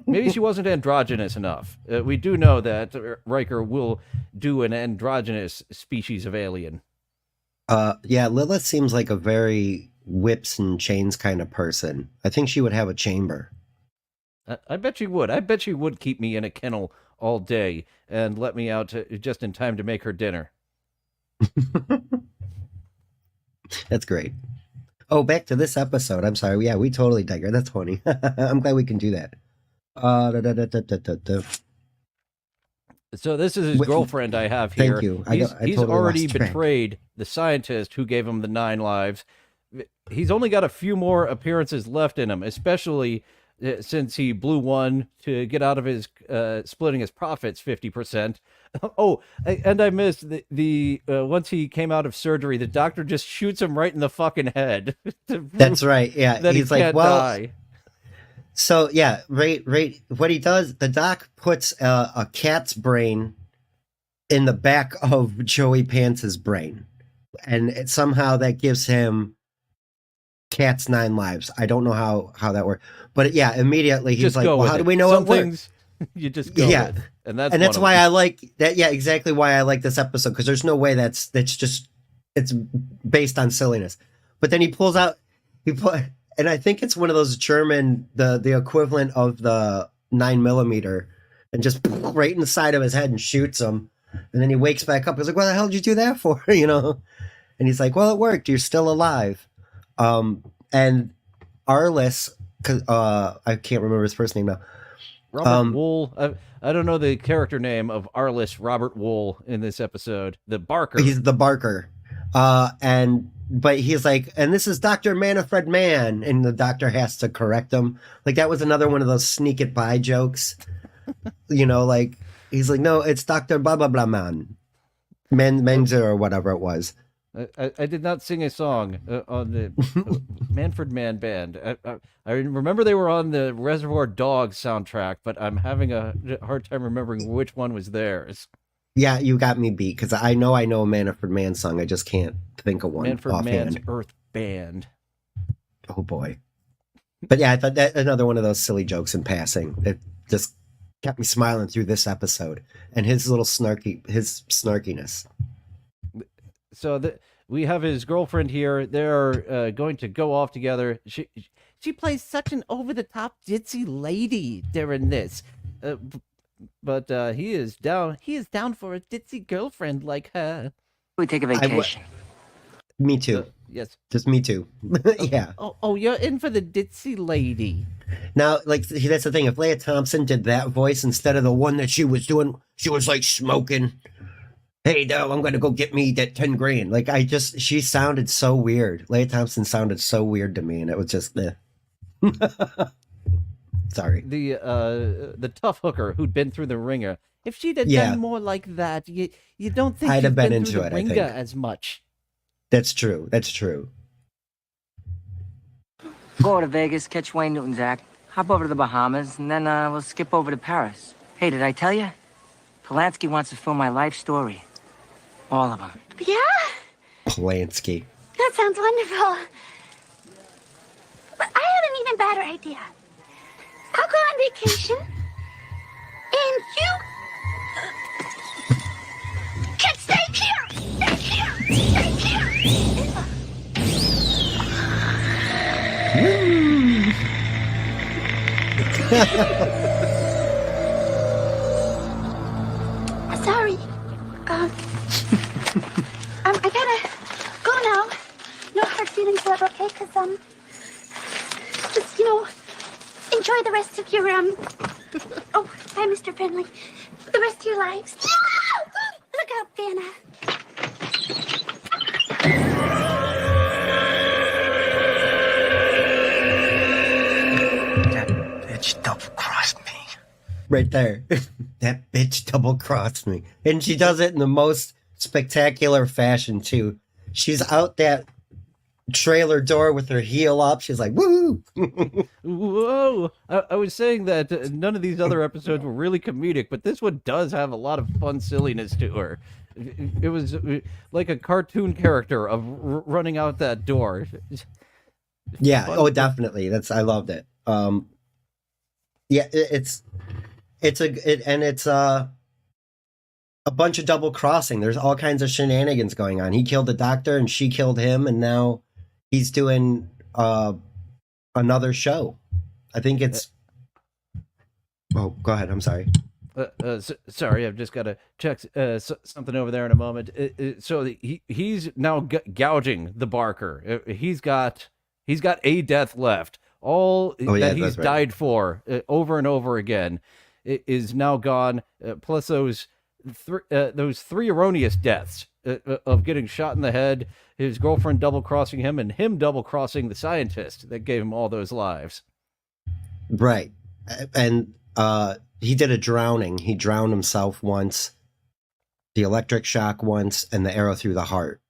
Maybe she wasn't androgynous enough. We do know that Riker will do an androgynous species of alien. Yeah, Lilith seems like a very whips and chains kind of person. I think she would have a chamber. I bet she would. I bet she would keep me in a kennel all day and let me out just in time to make her dinner. That's great. Oh, back to this episode. I'm sorry. Yeah, we totally digress. That's funny. I'm glad we can do that. So this is his girlfriend I have here. Thank you. He's totally already lost track. betrayed the scientist who gave him the 9 lives. He's only got a few more appearances left in him, especially since he blew one to get out of his splitting his profits 50%. Oh, and I missed the once he came out of surgery, the doctor just shoots him right in the fucking head. That's right. Yeah, That he's he like, can't well. die. So yeah, right. What he does, the doc puts a cat's brain in the back of Joey Pants's brain, and somehow that gives him cat's 9 lives. I don't know how that works, but yeah, immediately he's Just like, go well, with how it. do we know Some it works? things you just go Yeah. with, and that's And that's one of why them. I like that. Yeah, exactly why I like this episode, because there's no way that's just it's based on silliness. But then he pulls out and I think it's one of those German the equivalent of the 9mm, and just right in the side of his head and shoots him. And then he wakes back up. He's like, "What the hell did you do that for?" And he's like, "Well, it worked. You're still alive." And Arliss, I can't remember his first name now. Robert Wool. I don't know the character name of Arliss Robert Wool in this episode. The Barker. He's the Barker. And but he's like, and this is Dr. Manfred Mann, and the doctor has to correct him. Like that was another one of those sneak it by jokes. Like he's like, no, it's Dr. Blah blah blah man. Menzer or whatever it was. I did not sing a song on the Manfred Mann Band. I remember they were on the Reservoir Dogs soundtrack, but I'm having a hard time remembering which one was theirs. Yeah, you got me beat because I know a Manfred Mann song. I just can't think of one Manfred offhand. Mann's Earth Band. Oh boy. But yeah, I thought that another one of those silly jokes in passing. It just kept me smiling through this episode and his snarkiness. So we have his girlfriend here. They're going to go off together. She plays such an over-the-top ditzy lady during this. But he is down for a ditzy girlfriend like her. We take a vacation. Me too. Yes. Just me too. Yeah. Oh, you're in for the ditzy lady. Now, like, that's the thing. If Leah Thompson did that voice instead of the one that she was doing, she was like smoking. Hey, no, I'm going to go get me that 10 grand. Like, she sounded so weird. Leah Thompson sounded so weird to me, and it was just, Sorry. The tough hooker who'd been through the ringer. If she'd have done more like that, you don't think I'd have been into into the it, I ringer think. as much. That's true. That's true. Go over to Vegas, catch Wayne Newton's act, hop over to the Bahamas, and then we'll skip over to Paris. Hey, did I tell you? Polanski wants to film my life story. All of them. Yeah? Polanski. That sounds wonderful. But I have an even better idea. I'll go on vacation, and you can stay here! Stay here! Stay here! Sorry. I gotta go now. No hard feelings forever, okay? Because, just, enjoy the rest of your, oh, hi, Mr. Finley. The rest of your lives. Look out, Vanna. That bitch double-crossed me. Right there. That bitch double-crossed me. And she does it in the most spectacular fashion, too. She's out that trailer door with her heel up. She's like, woo! Whoa! I was saying that none of these other episodes were really comedic, but this one does have a lot of fun silliness to her. It was like a cartoon character of running out that door. Yeah. Fun. Oh, definitely. I loved it. Yeah, it's a bunch of double crossing. There's all kinds of shenanigans going on. He killed the doctor and she killed him, and now he's doing another show. I think it's. Oh, go ahead. I'm sorry. Sorry, I've just got to check something over there in a moment. So he's now gouging the Barker. He's got a death left. All that he's died for over and over again is now gone. Plus those three erroneous deaths of getting shot in the head, his girlfriend double crossing him, and him double crossing the scientist that gave him all those lives. Right, and he did a drowning. He drowned himself once, the electric shock once, and the arrow through the heart.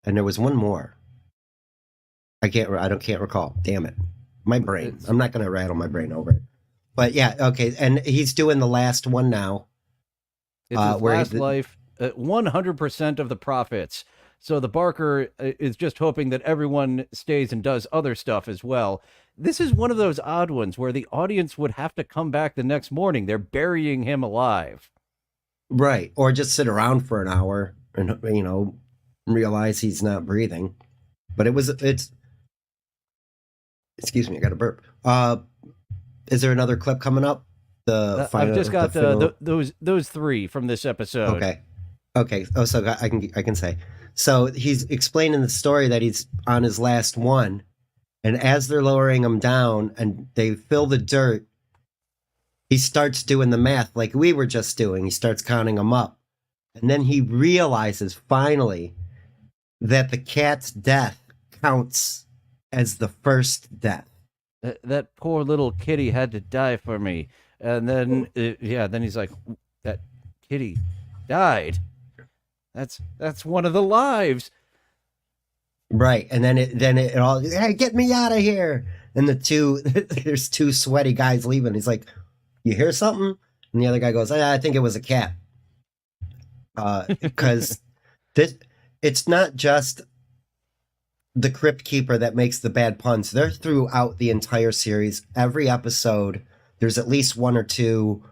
And there was one more. I can't recall. Damn it. My brain. I'm not going to rattle my brain over it. But yeah, okay. And he's doing the last one now. It's his last life. 100% of the profits. So the Barker is just hoping that everyone stays and does other stuff as well. This is one of those odd ones where the audience would have to come back the next morning. They're burying him alive. Right. Or just sit around for an hour and, realize he's not breathing. But it's. Excuse me, I got a burp. Is there another clip coming up? I've just got those three from this episode. Okay. Oh, so I can say. So he's explaining the story that he's on his last one, and as they're lowering him down and they fill the dirt, he starts doing the math like we were just doing. He starts counting them up, and then he realizes finally that the cat's death counts as the first death. That poor little kitty had to die for me. And then, then he's like, that kitty died. That's one of the lives. Right, and then it all, hey, get me out of here. And there's two sweaty guys leaving. He's like, you hear something? And the other guy goes, I think it was a cat. Because it's not just the Crypt Keeper that makes the bad puns. They're throughout the entire series. Every episode, there's at least one or two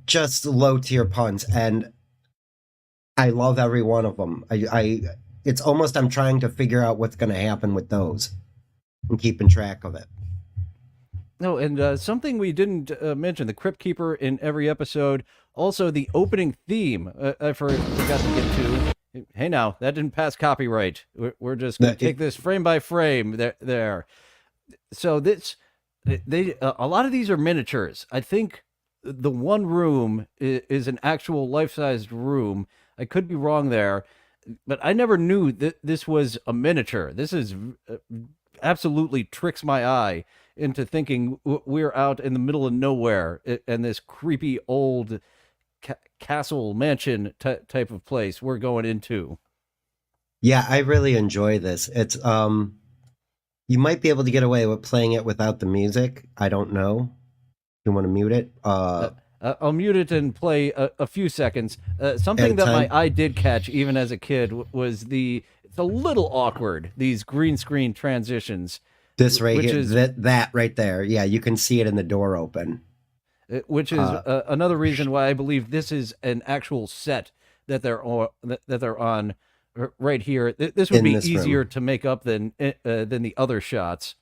just low tier puns, and I love every one of them. It's almost I'm trying to figure out what's going to happen with those and keeping track of it. No, and something we didn't mention, the Crypt Keeper in every episode, also the opening theme, I forgot to get to. Hey now, that didn't pass copyright. We're just going to take this frame by frame there. So a lot of these are miniatures. I think the one room is an actual life-sized room. I could be wrong there, but I never knew that this was a miniature. This is absolutely tricks my eye into thinking we're out in the middle of nowhere and this creepy old castle mansion type of place we're going into. Yeah, I really enjoy this. It's you might be able to get away with playing it without the music. I don't know. You want to mute it? I'll mute it and play a few seconds. Something that my eye did catch even as a kid was it's a little awkward, these green screen transitions. This right here, that right there. Yeah, you can see it in the door open. Which is another reason why I believe this is an actual set that they're on right here. This would be easier to make up than the other shots.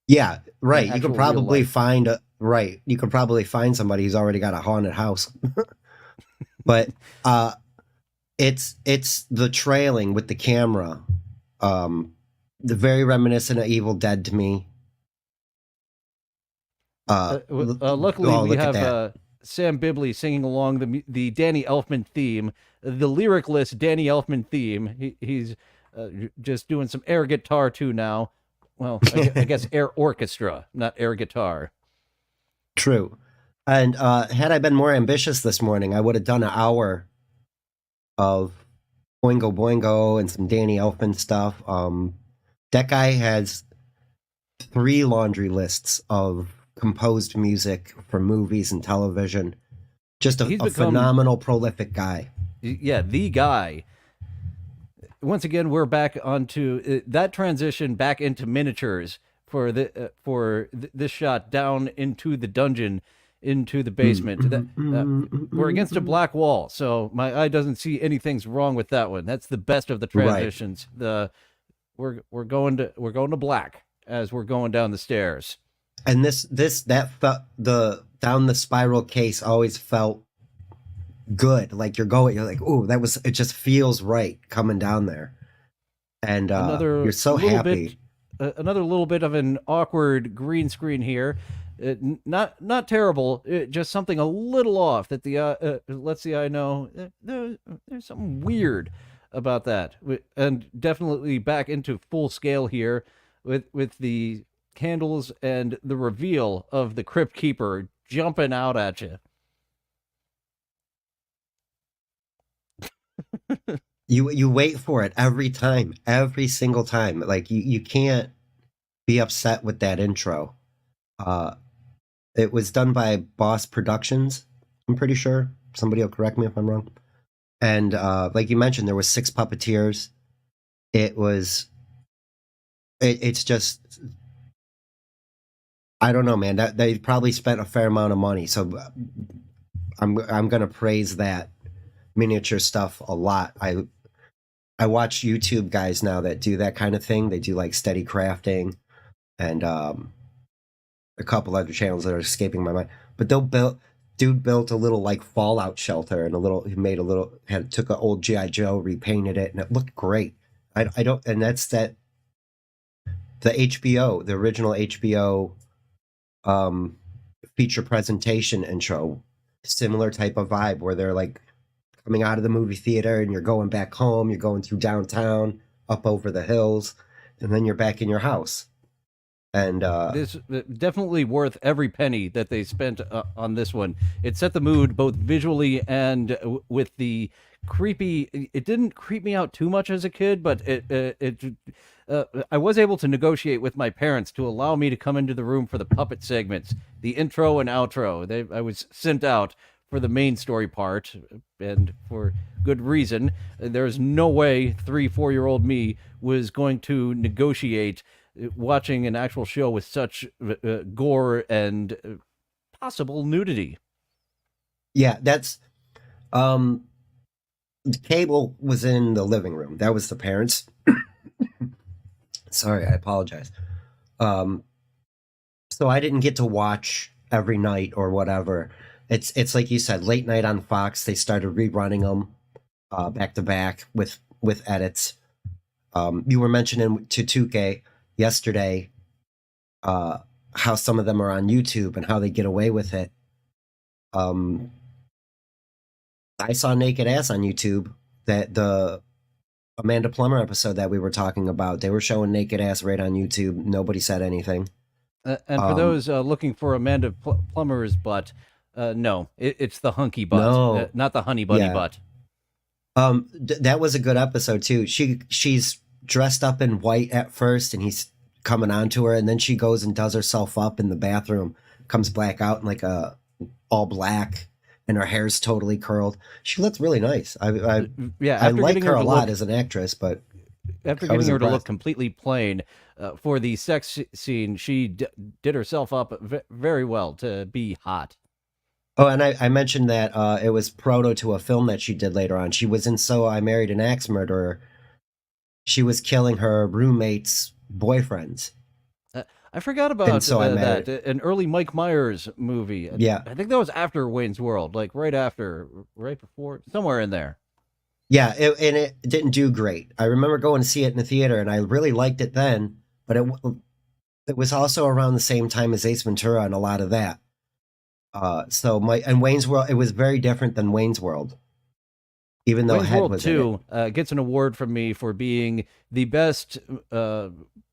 Yeah, right. You could probably find You could probably find somebody who's already got a haunted house. But it's the trailing with the camera. The very reminiscent of Evil Dead to me. Luckily, we have Sam Bibley singing along the Danny Elfman theme, the lyricless Danny Elfman theme. He's just doing some air guitar too now. Well, I guess air orchestra, not air guitar. True. And had I been more ambitious this morning, I would have done an hour of Boingo Boingo and some Danny Elfman stuff. That guy has 3 laundry lists of composed music for movies and television. Just a phenomenal, prolific guy. Yeah, the guy. Once again, we're back onto that transition back into miniatures for this shot down into the dungeon, into the basement. We're against a black wall, so my eye doesn't see anything's wrong with that one. That's the best of the transitions. Right. We're going to black as we're going down the stairs. And the down the spiral case always felt good. Like you're like, ooh, it just feels right coming down there. And you're so happy. Another little bit of an awkward green screen here. Not terrible. Just something a little off that lets the eye know there's something weird about that. And definitely back into full scale here with the candles and the reveal of the Crypt Keeper jumping out at you. You wait for it every single time. Like you can't be upset with that intro. It was done by Boss Productions, I'm pretty sure. Somebody will correct me if I'm wrong. And like you mentioned, there was 6 puppeteers. It's just, I don't know, man. That they probably spent a fair amount of money. So I'm gonna praise that miniature stuff a lot. I watch YouTube guys now that do that kind of thing. They do like steady crafting and a couple other channels that are escaping my mind. But dude built a little like fallout shelter and took an old G.I. Joe, repainted it, and it looked great. And that's the HBO, the original HBO feature presentation intro, similar type of vibe where they're like coming out of the movie theater and you're going back home, you're going through downtown, up over the hills, and then you're back in your house. And This definitely worth every penny that they spent on this one. It set the mood both visually and with the creepy. It didn't creep me out too much as a kid, but I was able to negotiate with my parents to allow me to come into the room for the puppet segments, the intro and outro. I was sent out for the main story part, and for good reason. There's no way 3-4-year-old me was going to negotiate watching an actual show with such gore and possible nudity. yeah, that's the cable was in the living room. That was the parents. Sorry, I apologize. So I didn't get to watch every night or whatever. It's like you said, late night on Fox. They started rerunning them back to back with edits. You were mentioning to 2K yesterday how some of them are on YouTube and how they get away with it. I saw naked ass on YouTube. That the Amanda Plummer episode that we were talking about, they were showing naked ass right on YouTube. Nobody said anything. And for those looking for Amanda Plummer's butt, no, it's the hunky butt, No. not the honey bunny Yeah. butt. That was a good episode too. She's dressed up in white at first, and he's coming on to her, and then she goes and does herself up in the bathroom, comes back out in like a all black, and her hair's totally curled. She looks really nice. I After like getting her a to lot look- as an actress, but After I was getting her to look impressed. completely plain for the sex scene, she did herself up very well to be hot. Oh, and I mentioned that it was proto to a film that she did later on. She was in So I Married an Axe Murderer. She was killing her roommate's boyfriends. I forgot about So I that. Married- An early Mike Myers movie. Yeah. I think that was after Wayne's World, like right before, somewhere in there. Yeah, and it didn't do great. I remember going to see it in the theater, and I really liked it then, but it was also around the same time as Ace Ventura and a lot of that. So Wayne's World, it was very different than Wayne's World. Even though Wayne's Head World was 2 gets an award from me for being the best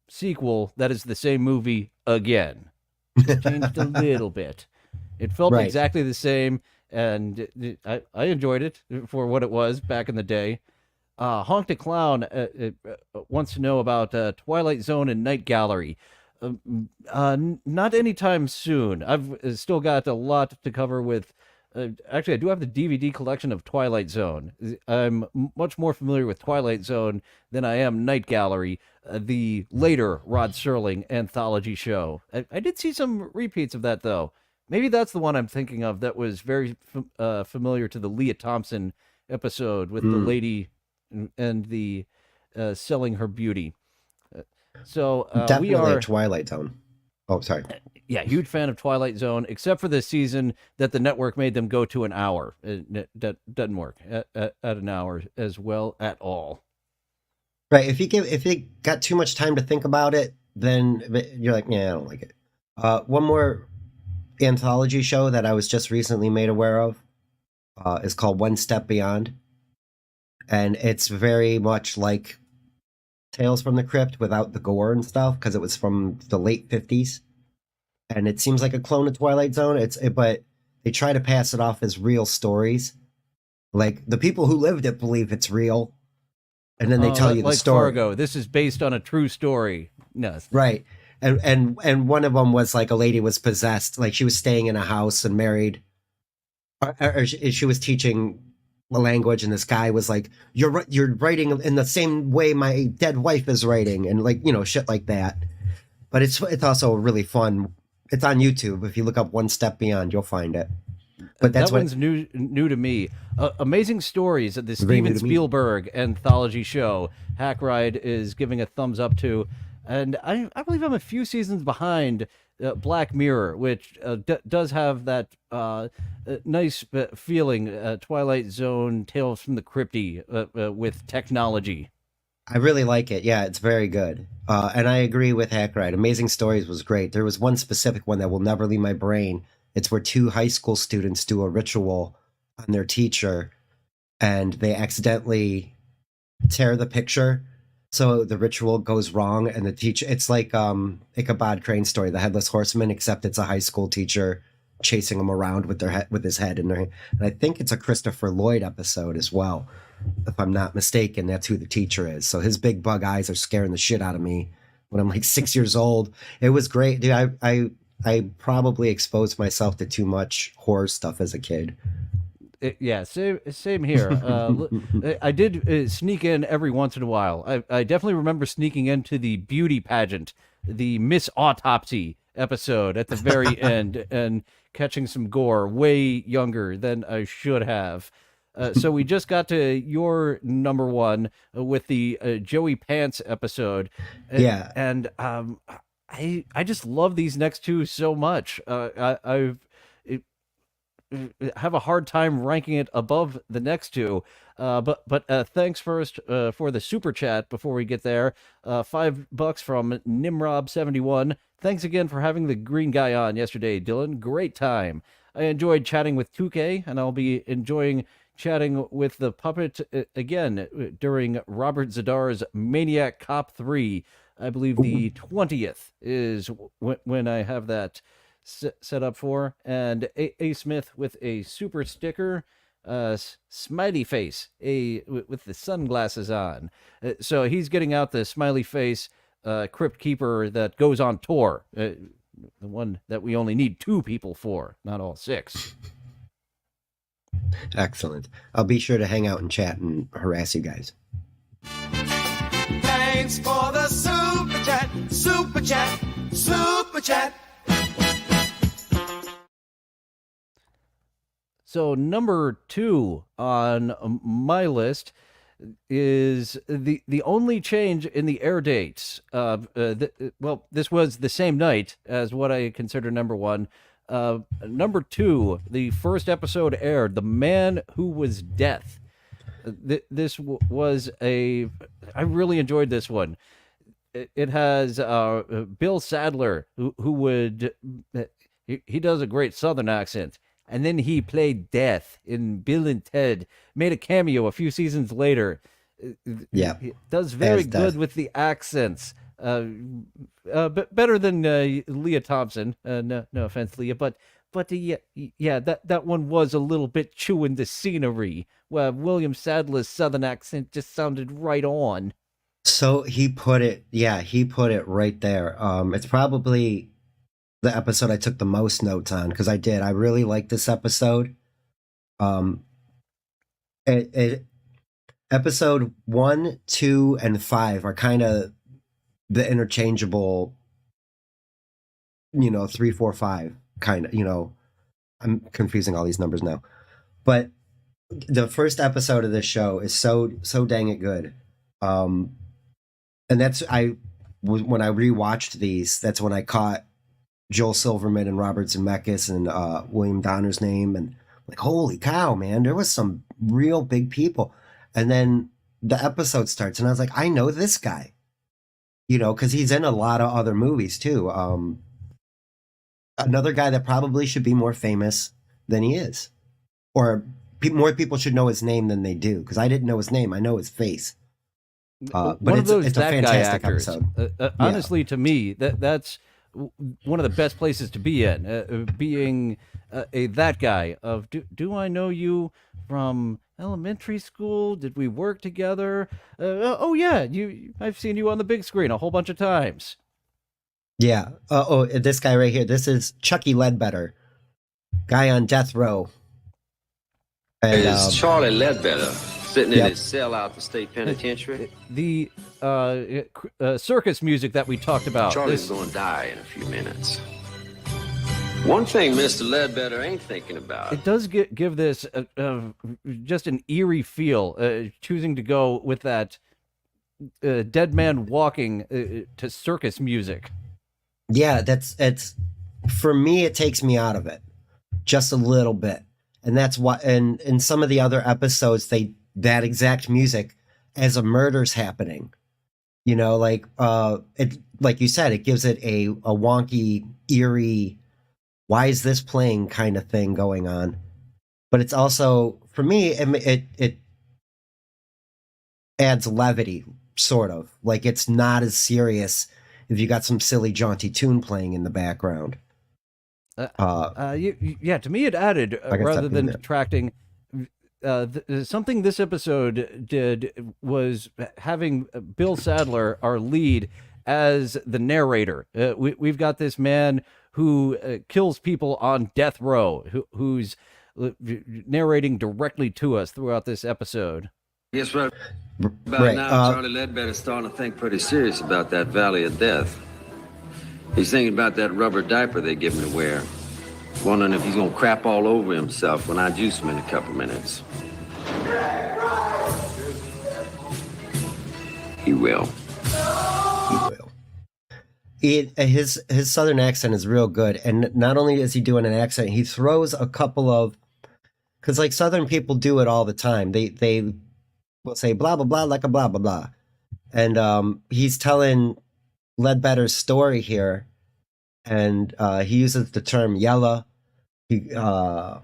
sequel that is the same movie again. Just changed a little bit. It felt Right. exactly the same, and I enjoyed it for what it was back in the day. Honk the Clown wants to know about Twilight Zone and Night Gallery. Not anytime soon. I've still got a lot to cover with. Actually, I do have the DVD collection of Twilight Zone. I'm much more familiar with Twilight Zone than I am Night Gallery, the later Rod Serling anthology show. I did see some repeats of that, though. Maybe that's the one I'm thinking of that was very familiar to the Leah Thompson episode with the lady and the selling her beauty. So definitely we are a Twilight Zone. Oh, sorry. yeah, huge fan of Twilight Zone, except for the season that the network made them go to an hour. That doesn't work at an hour as well at all. Right. If you got too much time to think about it, then you're like, yeah, I don't like it. One more anthology show that I was just recently made aware of is called One Step Beyond. And it's very much like Tales from the Crypt without the gore and stuff, because it was from the late 50s. And it seems like a clone of Twilight Zone. But they try to pass it off as real stories. Like the people who lived it believe it's real. And then they tell you the like story. Fargo. This is based on a true story. No, Right. And one of them was like a lady was possessed, like she was staying in a house and married, or she was teaching a language, and this guy was like, you're writing in the same way my dead wife is writing, and like, shit like that. But it's also really fun. It's on YouTube. If you look up One Step Beyond, you'll find it. But that's that one's new to me. Amazing Stories, the Very new Steven to me. Spielberg anthology show. Hack Ride is giving a thumbs up to, and I believe I'm a few seasons behind Black Mirror, which does have that nice feeling, Twilight Zone, Tales from the Crypty with technology. I really like it. Yeah, it's very good. And I agree with Hack Ride. Amazing Stories was great. There was one specific one that will never leave my brain. It's where two high school students do a ritual on their teacher, and they accidentally tear the picture, so the ritual goes wrong, and the teacher, it's like Ichabod Crane story, The Headless Horseman, except it's a high school teacher chasing him around with his head in their hand. And I think it's a Christopher Lloyd episode as well, if I'm not mistaken. That's who the teacher is. So his big bug eyes are scaring the shit out of me when I'm like 6 years old. It was great, dude. I probably exposed myself to too much horror stuff as a kid. Yeah, same here. I did sneak in every once in a while. I definitely remember sneaking into the beauty pageant, the Miss Autopsy episode at the very end, and catching some gore way younger than I should have. So we just got to your number one with the Joey Pants episode. Yeah. And I just love these next two so much. I have a hard time ranking it above the next two. But thanks first for the super chat before we get there. $5 from Nimrob71. Thanks again for having the green guy on yesterday, Dylan. Great time. I enjoyed chatting with 2K, and I'll be enjoying chatting with the puppet again during Robert Zadar's Maniac Cop 3. I believe the 20th is when I have that set up for. And A. Smith with a super sticker, smiley face, with the sunglasses on. So he's getting out the smiley face Crypt Keeper that goes on tour. The one that we only need 2 people for, not all 6. Excellent. I'll be sure to hang out and chat and harass you guys. Thanks for the super chat, super chat, super chat. So number 2 on my list is the only change in the air dates. Well, this was the same night as what I consider number 1. Number 2, the first episode aired, The Man Who Was Death. This was I really enjoyed this one. It has Bill Sadler, who would, he does a great Southern accent. And then he played Death in Bill and Ted, made a cameo a few seasons later. Yeah. He does very good with the accents. But better than Leah Thompson. No offense, Leah, but yeah, that one was a little bit chewing the scenery. William Sadler's Southern accent just sounded right on. So he put it right there. It's probably the episode I took the most notes on, because I really liked this episode. Episode 1, 2, and 5 are kind of the interchangeable, 3, 4, 5 kind of, I'm confusing all these numbers now, but the first episode of this show is so dang it good. And that's, when I rewatched these, that's when I caught Joel Silverman and Robert Zemeckis and William Donner's name, and like, holy cow, man, there was some real big people. And then the episode starts, and I was like, I know this guy, because he's in a lot of other movies too. Another guy that probably should be more famous than he is, or more people should know his name than they do, because I didn't know his name. I know his face. But it's a fantastic episode. Honestly, to me, that's one of the best places to be in, being that guy of, do I know you from elementary school? Did we work together? Oh yeah, I've seen you on the big screen a whole bunch of times. Yeah. This guy right here. This is Chucky Ledbetter, guy on death row. And it's Charlie Ledbetter sitting in his cell out the state penitentiary. The circus music that we talked about. Charlie's going to die in a few minutes. One thing Mr. Ledbetter ain't thinking about. It does give this just an eerie feel, choosing to go with that dead man walking to circus music. Yeah, it's for me, it takes me out of it just a little bit. And that's why, and in some of the other episodes, that exact music as a murder's happening, like you said, it gives it a wonky, eerie, why is this playing kind of thing going on. But it's also, for me, it adds levity, sort of. Like, it's not as serious if you got some silly, jaunty tune playing in the background. Yeah, to me it added rather than detracting. Something this episode did was having Bill Sadler, our lead, as the narrator. We've got this man who kills people on death row, who's narrating directly to us throughout this episode. Yes, right. About now, Charlie Ledbetter's starting to think pretty serious about that Valley of Death. He's thinking about that rubber diaper they give him to wear. Wondering if he's gonna crap all over himself when I juice him in a couple minutes. He will. He will. His southern accent is real good, and not only is he doing an accent, he throws a couple of, because like Southern people do it all the time. They will say blah blah blah like a blah blah blah, and he's telling Ledbetter's story here, and he uses the term yella. A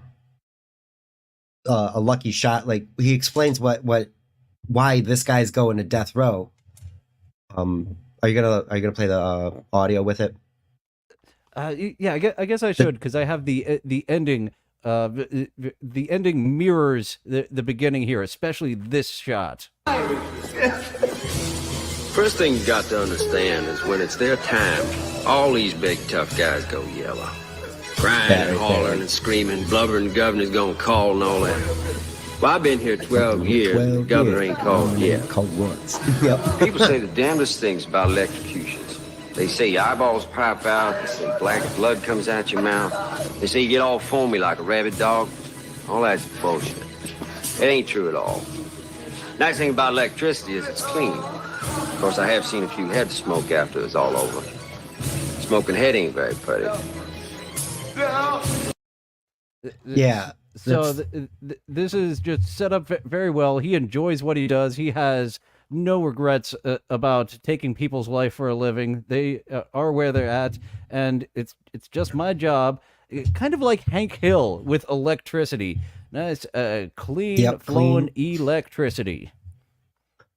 lucky shot. Like, he explains why this guy's going to death row. Are you gonna play the audio with it? Yeah, I guess I should, because I have the ending. The ending mirrors the beginning here, especially this shot. First thing you got to understand is when it's their time, all these big tough guys go yellow. Crying and hollering and screaming, blubbering, the governor's gonna call and all that. Well, I've been here 12 years, the governor ain't called yet. Called once. Yep. People say the damnedest things about electrocutions. They say your eyeballs pop out, they say black blood comes out your mouth, they say you get all foamy like a rabid dog. All that's bullshit. It ain't true at all. Nice thing about electricity is it's clean. Of course, I have seen a few heads smoke after it's all over. Smoking head ain't very pretty. Yeah. So this is just set up very well. He enjoys what he does. He has no regrets about taking people's life for a living. They are where they're at, and it's just my job. Kind of like Hank Hill with electricity. Nice, clean flowing electricity.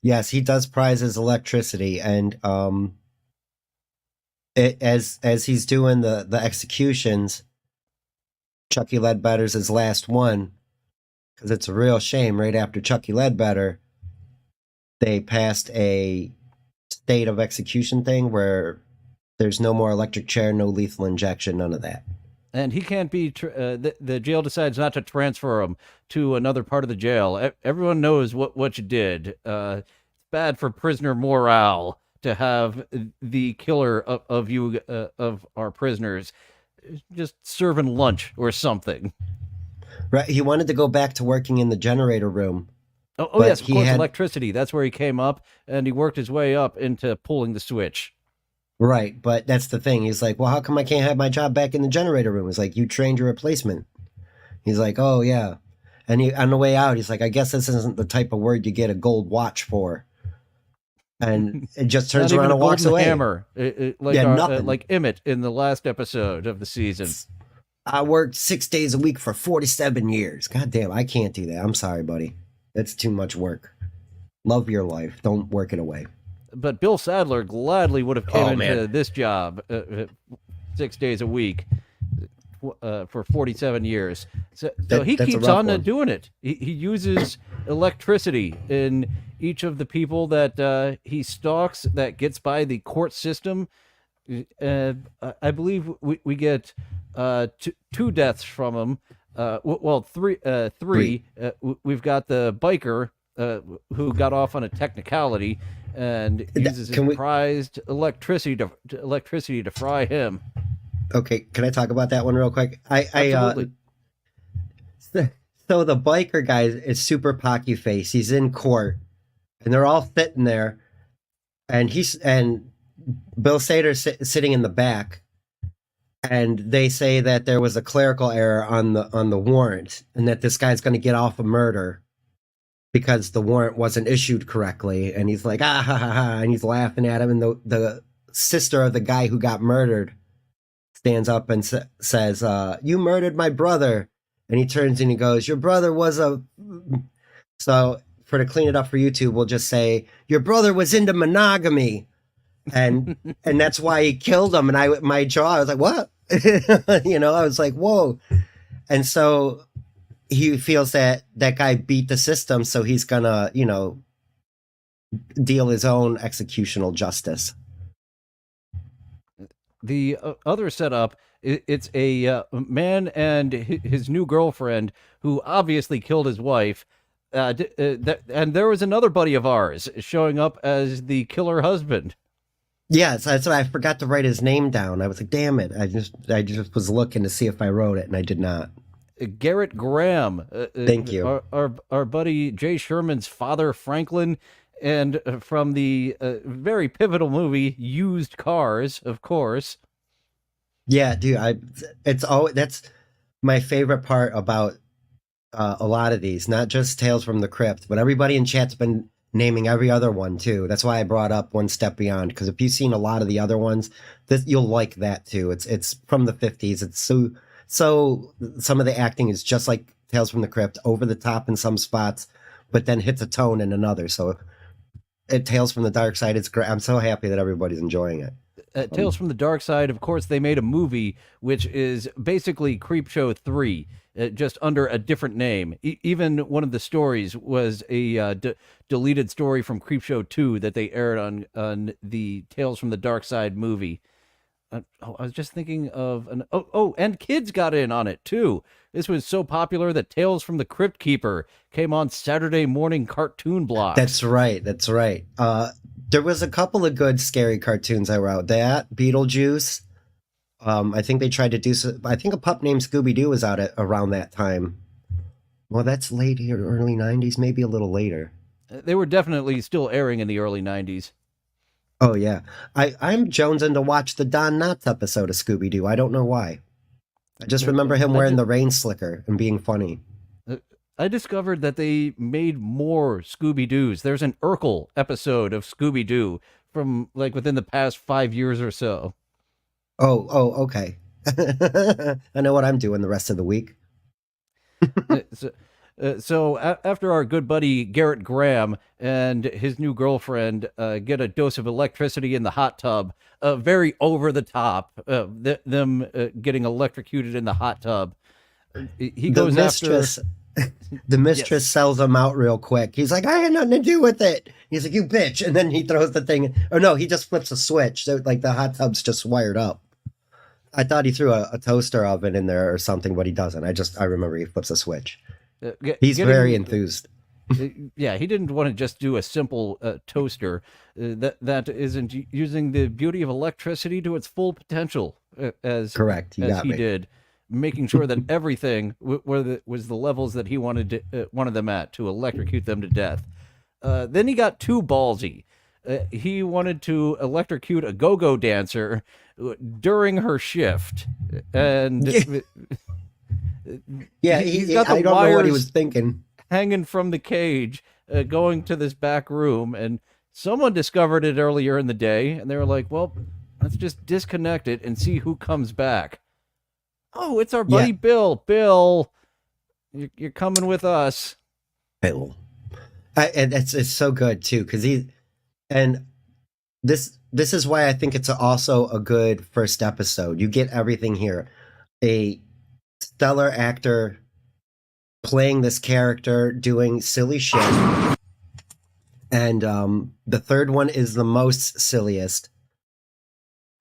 Yes, he does prize his electricity, and as he's doing the executions, Chucky Ledbetter's his last one, because it's a real shame. Right after Chucky Ledbetter, they passed a state of execution thing where there's no more electric chair, no lethal injection, none of that. And he can't be. The jail decides not to transfer him to another part of the jail. Everyone knows what you did. It's bad for prisoner morale to have the killer of our prisoners just serving lunch or something. Right. He wanted to go back to working in the generator room. Oh yes, of course, electricity. That's where he came up, and he worked his way up into pulling the switch. Right, but that's the thing. He's like, well, how come I can't have my job back in the generator room? It's like, you trained your replacement. He's like, oh, yeah. And on the way out, he's like, I guess this isn't the type of word you get a gold watch for. And it just turns around and walks away. Hammer, like Emmett in the last episode of the season. I worked 6 days a week for 47 years. God damn, I can't do that. I'm sorry, buddy. That's too much work. Love your life. Don't work it away. But Bill Sadler gladly would have came into this job 6 days a week for 47 years. So he keeps on doing it. He uses electricity in each of the people that he stalks that gets by the court system. I believe we get two deaths from him. Well, three. We've got the biker who got off on a technicality and uses his prized electricity to fry him. Okay, can I talk about that one real quick? Absolutely. So the biker guy is super pocky face. He's in court, and they're all sitting there, and Bill Sater's sitting in the back, and they say that there was a clerical error on the warrant, and that this guy's going to get off a murder because the warrant wasn't issued correctly. And he's like, ah ha ha ha, and he's laughing at him. And the sister of the guy who got murdered stands up and says, you murdered my brother. And he turns and he goes, your brother was a... So to clean it up for YouTube, we'll just say your brother was into monogamy, and that's why he killed him. And my jaw, I was like, what? I was like, whoa. And so he feels that guy beat the system, so he's gonna, deal his own executional justice. The other setup, it's a man and his new girlfriend who obviously killed his wife. And there was another buddy of ours showing up as the killer husband. Yes, that's why I forgot to write his name down. I was like, damn it. I just was looking to see if I wrote it, and I did not. Garrett Graham. Thank you. Our buddy Jay Sherman's father, Franklin, and from the very pivotal movie Used Cars, of course. Yeah, dude, that's my favorite part about a lot of these, not just Tales from the Crypt, but everybody in chat's been naming every other one too. That's why I brought up One Step Beyond, because if you've seen a lot of the other ones, you'll like that too. It's from the 50s. It's so some of the acting is just like Tales from the Crypt, over the top in some spots, but then hits a tone in another. So Tales from the Dark Side, it's great. I'm so happy that everybody's enjoying it. Tales from the Dark Side, of course, they made a movie which is basically Creepshow 3, just under a different name. Even one of the stories was a deleted story from Creepshow 2 that they aired on the Tales from the Dark Side movie. I was just thinking of and kids got in on it too. This was so popular that Tales from the Crypt Keeper came on Saturday morning cartoon blocks. That's right. There was a couple of good scary cartoons that were out. That Beetlejuice. I think they tried to do. I think a pup named Scooby Doo was out around that time. Well, that's late here, early '90s, maybe a little later. They were definitely still airing in the early '90s. Oh yeah, I'm jonesing to watch the Don Knotts episode of Scooby Doo. I don't know why. I just remember him wearing the rain slicker and being funny. I discovered that they made more Scooby Doos. There's an Urkel episode of Scooby Doo from within the past 5 years or so. Oh, okay. I know what I'm doing the rest of the week. So after our good buddy Garrett Graham and his new girlfriend get a dose of electricity in the hot tub, very over the top, them getting electrocuted in the hot tub, he goes after... The mistress sells him out real quick. He's like, I had nothing to do with it. He's like, you bitch. And then he throws the thing. Or no, he just flips a switch. So the hot tub's just wired up. I thought he threw a toaster oven in there or something, but he doesn't. I remember he flips a switch. He's very enthused. Yeah, he didn't want to just do a simple toaster. That isn't using the beauty of electricity to its full potential. Correct. He did. Making sure that everything was the levels that he wanted them at to electrocute them to death. Then he got too ballsy. He wanted to electrocute a go-go dancer during her shift, and he's got the I don't know what he was thinking, hanging from the cage, going to this back room, and someone discovered it earlier in the day, and they were like, "Well, let's just disconnect it and see who comes back." Oh, it's our buddy Bill. Bill, you're coming with us. Bill. And it's so good too, because this is why I think it's also a good first episode. You get everything here. A stellar actor playing this character, doing silly shit. And the third one is the most silliest.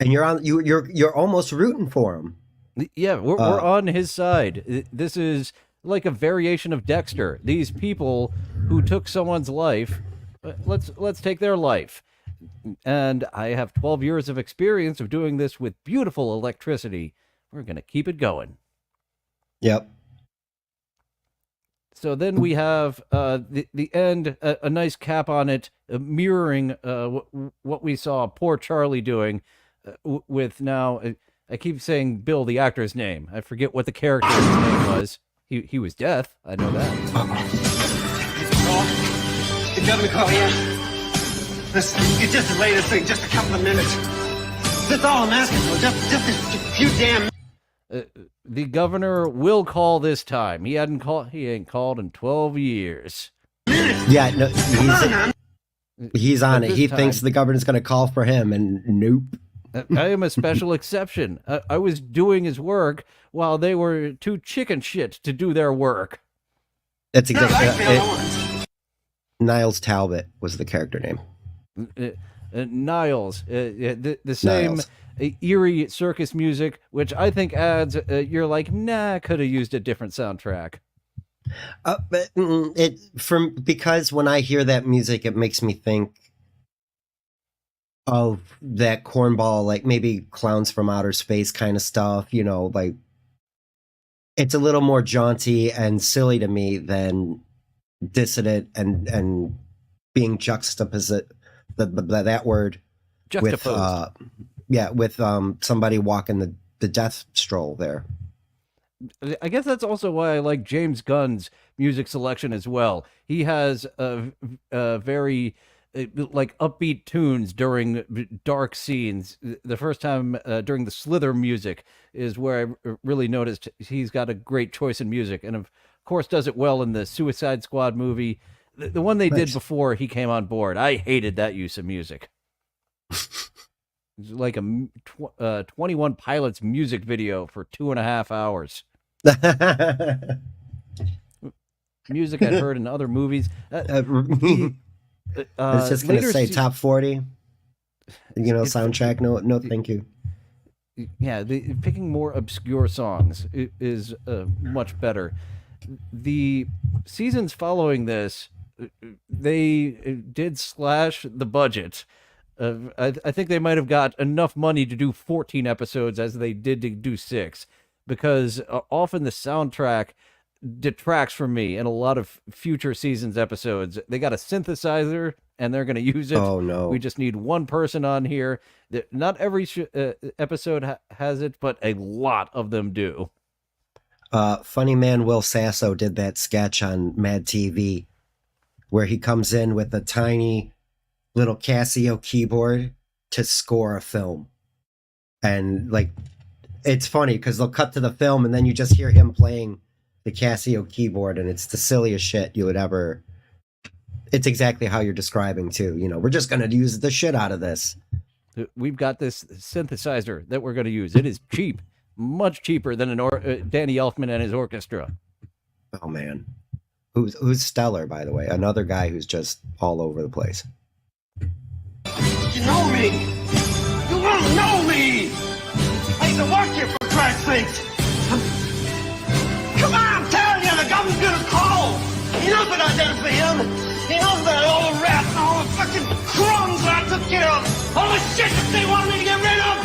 And you're almost rooting for him. Yeah, we're on his side. This is like a variation of Dexter. These people who took someone's life, let's take their life. And I have 12 years of experience of doing this with beautiful electricity. We're going to keep it going. Yep. So then we have the end, a nice cap on it, mirroring what we saw poor Charlie doing with now... I keep saying Bill, the actor's name. I forget what the character's name was. He was deaf. I know that. The government call, yeah? Listen, you just delay this thing just a couple of minutes. That's all I'm asking for. Just a few damn... The governor will call this time. He ain't called in 12 years. Yeah, no, he's on But it. He this thinks time- the governor's going to call for him, and nope. I am a special exception. I was doing his work while they were too chicken shit to do their work. That's exactly Niles Talbot was the character name. Niles, the same Niles. eerie circus music, which I think adds. You're like, nah, could have used a different soundtrack. But because when I hear that music, it makes me think of that cornball, like maybe Clowns from Outer Space kind of stuff. You know, like it's a little more jaunty and silly to me than Dissident and being juxtaposed. That word Juxtaposed. with somebody walking the death stroll there. I guess that's also why I like James Gunn's music selection as well. He has a very like upbeat tunes during dark scenes. The first time during the Slither music is where I really noticed he's got a great choice in music, and of course does it well in the Suicide Squad movie. The one they did before he came on board. I hated that use of music. It's like a 21 Pilots music video for 2.5 hours. Music I'd heard in other movies. I was just going to say top 40, soundtrack. No, thank you. Yeah, picking more obscure songs is much better. The seasons following this, they did slash the budget. I think they might have got enough money to do 14 episodes as they did to do 6, because often the soundtrack detracts from me in a lot of future seasons episodes. They got a synthesizer and they're going to use it. Oh no. We just need one person on here. Not every episode has it, but a lot of them do. Funny man Will Sasso did that sketch on Mad TV where he comes in with a tiny little Casio keyboard to score a film. And like, it's funny because they'll cut to the film and then you just hear him playing the Casio keyboard, and it's the silliest shit you would ever. It's exactly how you're describing too. We're just going to use the shit out of this. We've got this synthesizer that we're going to use. It is cheap, much cheaper than Danny Elfman and his orchestra. Oh man, who's stellar, by the way? Another guy who's just all over the place. You know me. You won't know me. I used to work here for Christ's sakes. Come on, I'm telling you, the government's gonna call. He knows what I did for him. He knows that old rat and all the fucking crumbs I took care of. All the shit that they want me to get rid of.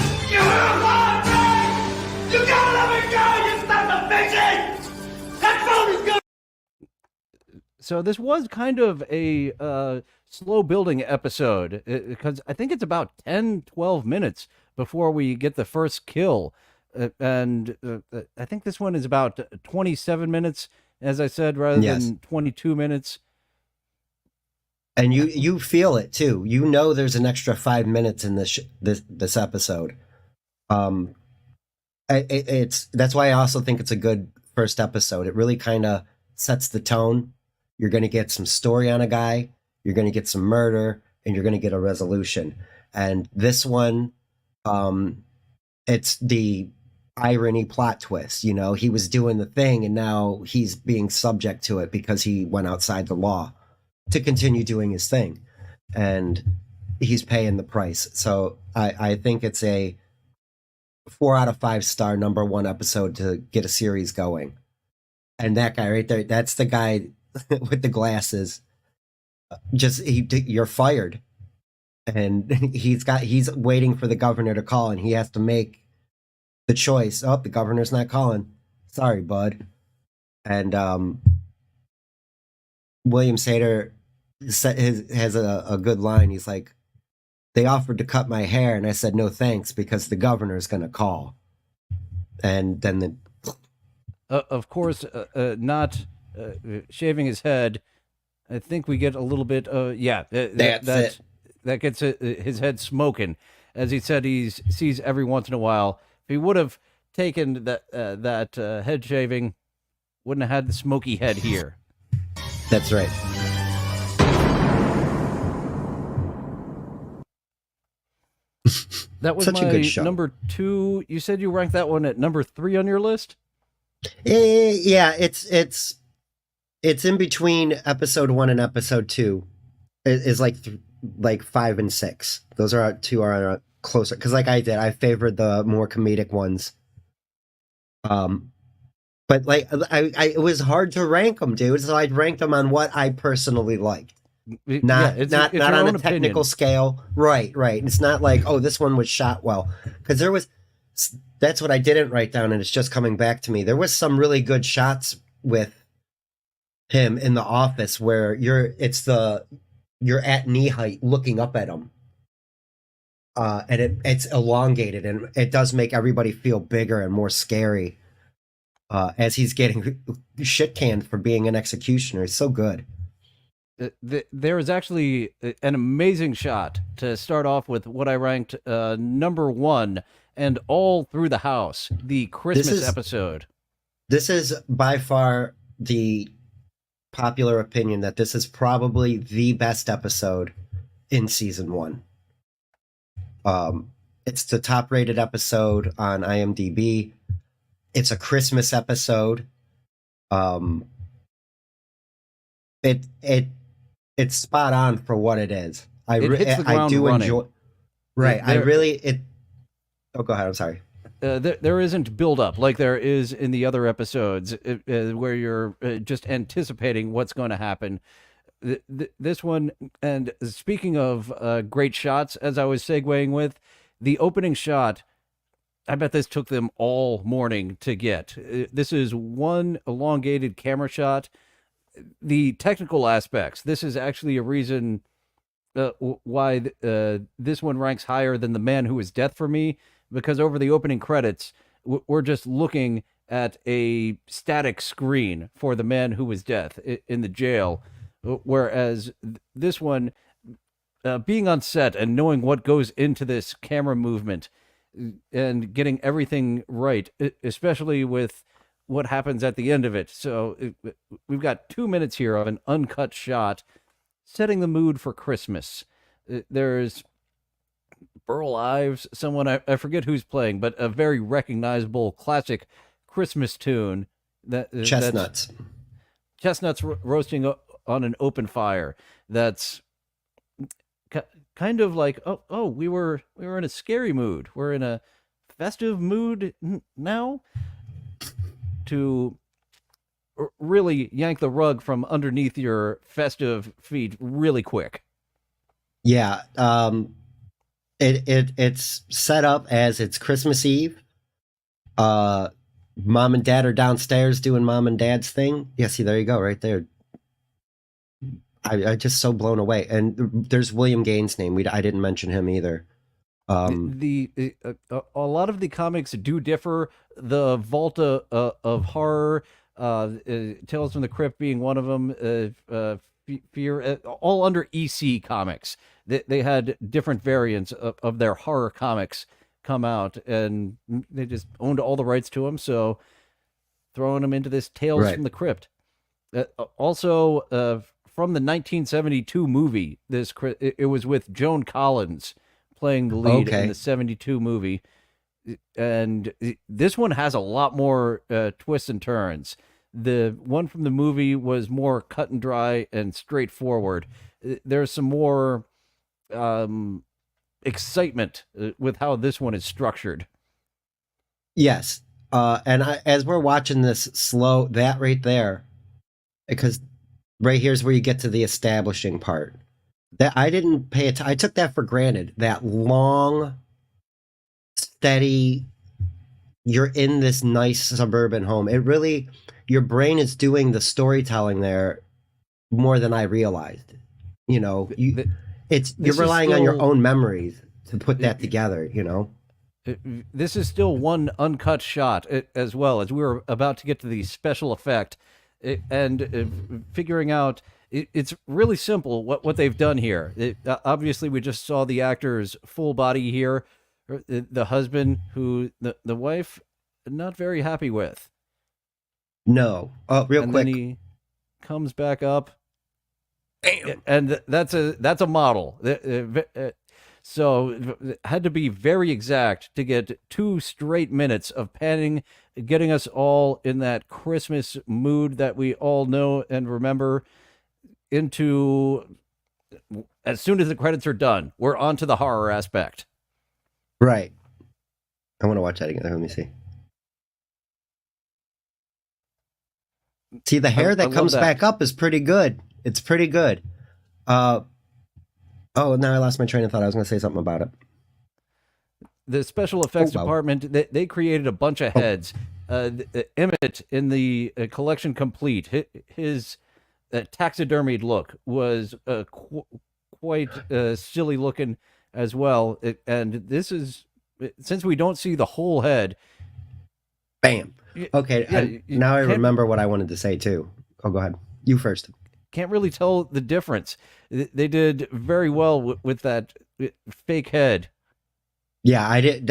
You gotta let me go. You stop the bitching. That phone is good. So this was kind of a slow building episode, because I think it's about 10-12 minutes before we get the first kill. And I think this one is about 27 minutes, as I said, rather than 22 minutes. And you feel it too. There's an extra 5 minutes in this episode. That's why I also think it's a good first episode. It really kind of sets the tone. You're going to get some story on a guy. You're going to get some murder, and you're going to get a resolution. And this one, it's the irony plot twist. He was doing the thing and now he's being subject to it because he went outside the law to continue doing his thing, and he's paying the price. So I think it's a 4 out of 5 star #1 episode to get a series going. And that guy right there, that's the guy with the glasses. You're fired. And he's waiting for the governor to call, and he has to make the choice. Oh, the governor's not calling. Sorry, bud. And William Sater has a good line. He's like, they offered to cut my hair, and I said no thanks because the governor's going to call. And then of course, not shaving his head. I think we get a little bit. That gets his head smoking. As he said, he sees every once in a while. If he would have taken that head shaving, wouldn't have had the smoky head here. That's right. That was Such a my good show. number 2. You said you ranked that one at number 3 on your list? Yeah, it's in between episode 1 and episode 2. Is like 5 and 6. Those are two are closer because like I favored the more comedic ones. But like it was hard to rank them, dude. So I'd rank them on what I personally liked. Not it's not your on own a technical opinion. scale. Right. It's not like, oh, this one was shot well. Because that's what I didn't write down, and it's just coming back to me. There was some really good shots with him in the office where you're at knee height looking up at him. And it's elongated, and it does make everybody feel bigger and more scary. As he's getting shit canned for being an executioner. It's so good. There is actually an amazing shot to start off with what I ranked number 1 and all through the house, the Christmas episode. This is by far the popular opinion that this is probably the best episode in season 1. It's the top rated episode on IMDb. It's a Christmas episode. It's spot on for what it is. It hits the ground I do running. enjoy. Right, Oh, go ahead. I'm sorry. There isn't build up like there is in the other episodes where you're just anticipating what's going to happen. This one, and speaking of great shots, as I was segueing with, the opening shot, I bet this took them all morning to get. This is one elongated camera shot. The technical aspects, this is actually a reason why this one ranks higher than The Man Who Is Death for me, because over the opening credits, we're just looking at a static screen for The Man Who Was Death in the jail, whereas this one, being on set and knowing what goes into this camera movement and getting everything right, especially with what happens at the end of it. So we've got 2 minutes here of an uncut shot setting the mood for Christmas. There's Burl Ives, someone I forget who's playing, but a very recognizable classic Christmas tune. Chestnuts. Chestnuts roasting on an open fire. That's kind of like, oh, we were in a scary mood. We're in a festive mood now. To really yank the rug from underneath your festive feet really quick. Yeah, it's set up as it's Christmas Eve. Mom and Dad are downstairs doing Mom and Dad's thing. Yeah, see, there you go, right there. I just so blown away. And there's William Gaines' name. I didn't mention him either. A lot of the comics do differ. The Vault of Horror, Tales from the Crypt being one of them, Fear, all under EC Comics. They had different variants of their horror comics come out, and they just owned all the rights to them, so throwing them into this Tales from the Crypt. Also, from the 1972 movie, it was with Joan Collins playing the lead in the 72 movie. And this one has a lot more twists and turns. The one from the movie was more cut and dry and straightforward. There's some more excitement with how this one is structured. Yes. And as we're watching this slow, that right there, because right here's where you get to the establishing part. That I didn't pay attention. I took that for granted. That long, steady, you're in this nice suburban home. It really, your brain is doing the storytelling there more than I realized. You know, you're relying on your own memories to put that together, you know? This is still one uncut shot as well, as we were about to get to the special effect and figuring out. It's really simple what they've done here. Obviously, we just saw the actor's full body here. The husband, who the wife, not very happy with. No. Real and quick. Then he comes back up. And that's a model. So it had to be very exact to get 2 straight minutes of panning, getting us all in that Christmas mood that we all know and remember. Into as soon as the credits are done, we're on to the horror aspect. Right. I want to watch that again. Let me see. See, the hair I that love comes that. back up is pretty good. It's pretty good. Oh, now I lost my train of thought. I was going to say something about it. The special effects well. department, they created a bunch of heads. Emmett in the collection complete, his taxidermied look was quite silly looking as well. And this is, since we don't see the whole head. Bam. Okay, Yeah, now I remember what I wanted to say too. Oh, go ahead. You first. Can't really tell the difference. They did very well with that fake head. Yeah, I did.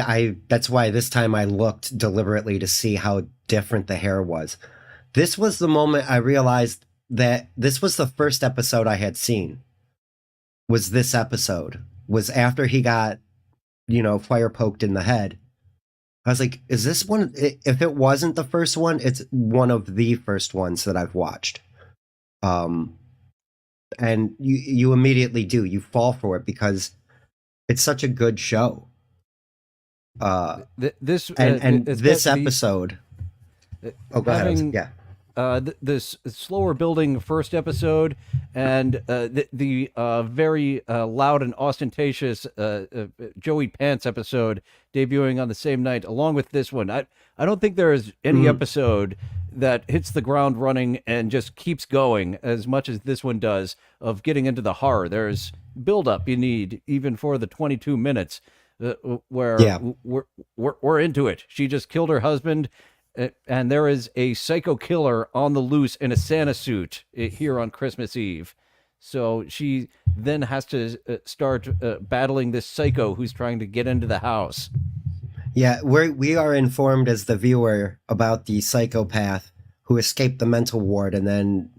That's why this time I looked deliberately to see how different the hair was. This was the moment I realized that this was the first episode I had seen. Was this episode? Was after he got, fire poked in the head. I was like, is this one? If it wasn't the first one, it's one of the first ones that I've watched. And you immediately do. You fall for it because it's such a good show. This episode. Oh, go ahead. Yeah. This slower building first episode and the very loud and ostentatious Joey Pants episode debuting on the same night, along with this one. I don't think there is any episode that hits the ground running and just keeps going as much as this one does of getting into the horror. There's build-up you need even for the 22 minutes where we're into it. She just killed her husband. And there is a psycho killer on the loose in a Santa suit here on Christmas Eve. So she then has to start battling this psycho who's trying to get into the house. Yeah, we are informed as the viewer about the psychopath who escaped the mental ward and then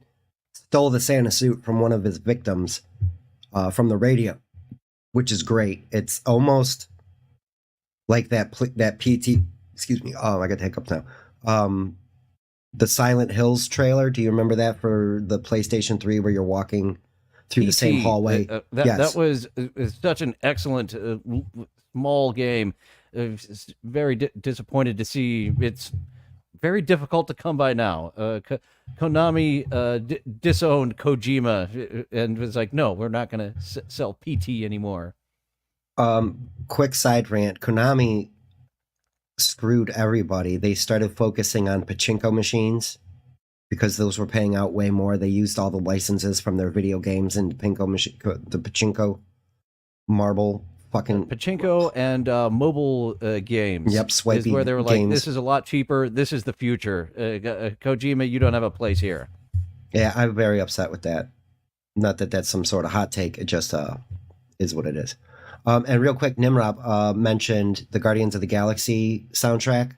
stole the Santa suit from one of his victims from the radio, which is great. It's almost like that PT. Excuse me. Oh, I got hiccups now. The Silent Hills trailer. Do you remember that for the PlayStation 3 where you're walking through the same hallway? That was such an excellent small game. Very disappointed to see. It's very difficult to come by now. Konami disowned Kojima and was like, no, we're not going to sell PT anymore. Quick side rant. Konami screwed everybody. They started focusing on pachinko machines because those were paying out way more. They used all the licenses from their video games and the pachinko marble fucking pachinko and mobile games. Yep, swipey is where they were like, games. This is a lot cheaper. This is the future. Kojima, you don't have a place here. Yeah, I'm very upset with that. Not that that's some sort of hot take. It just is what it is. And real quick, Nimrod mentioned the Guardians of the Galaxy soundtrack,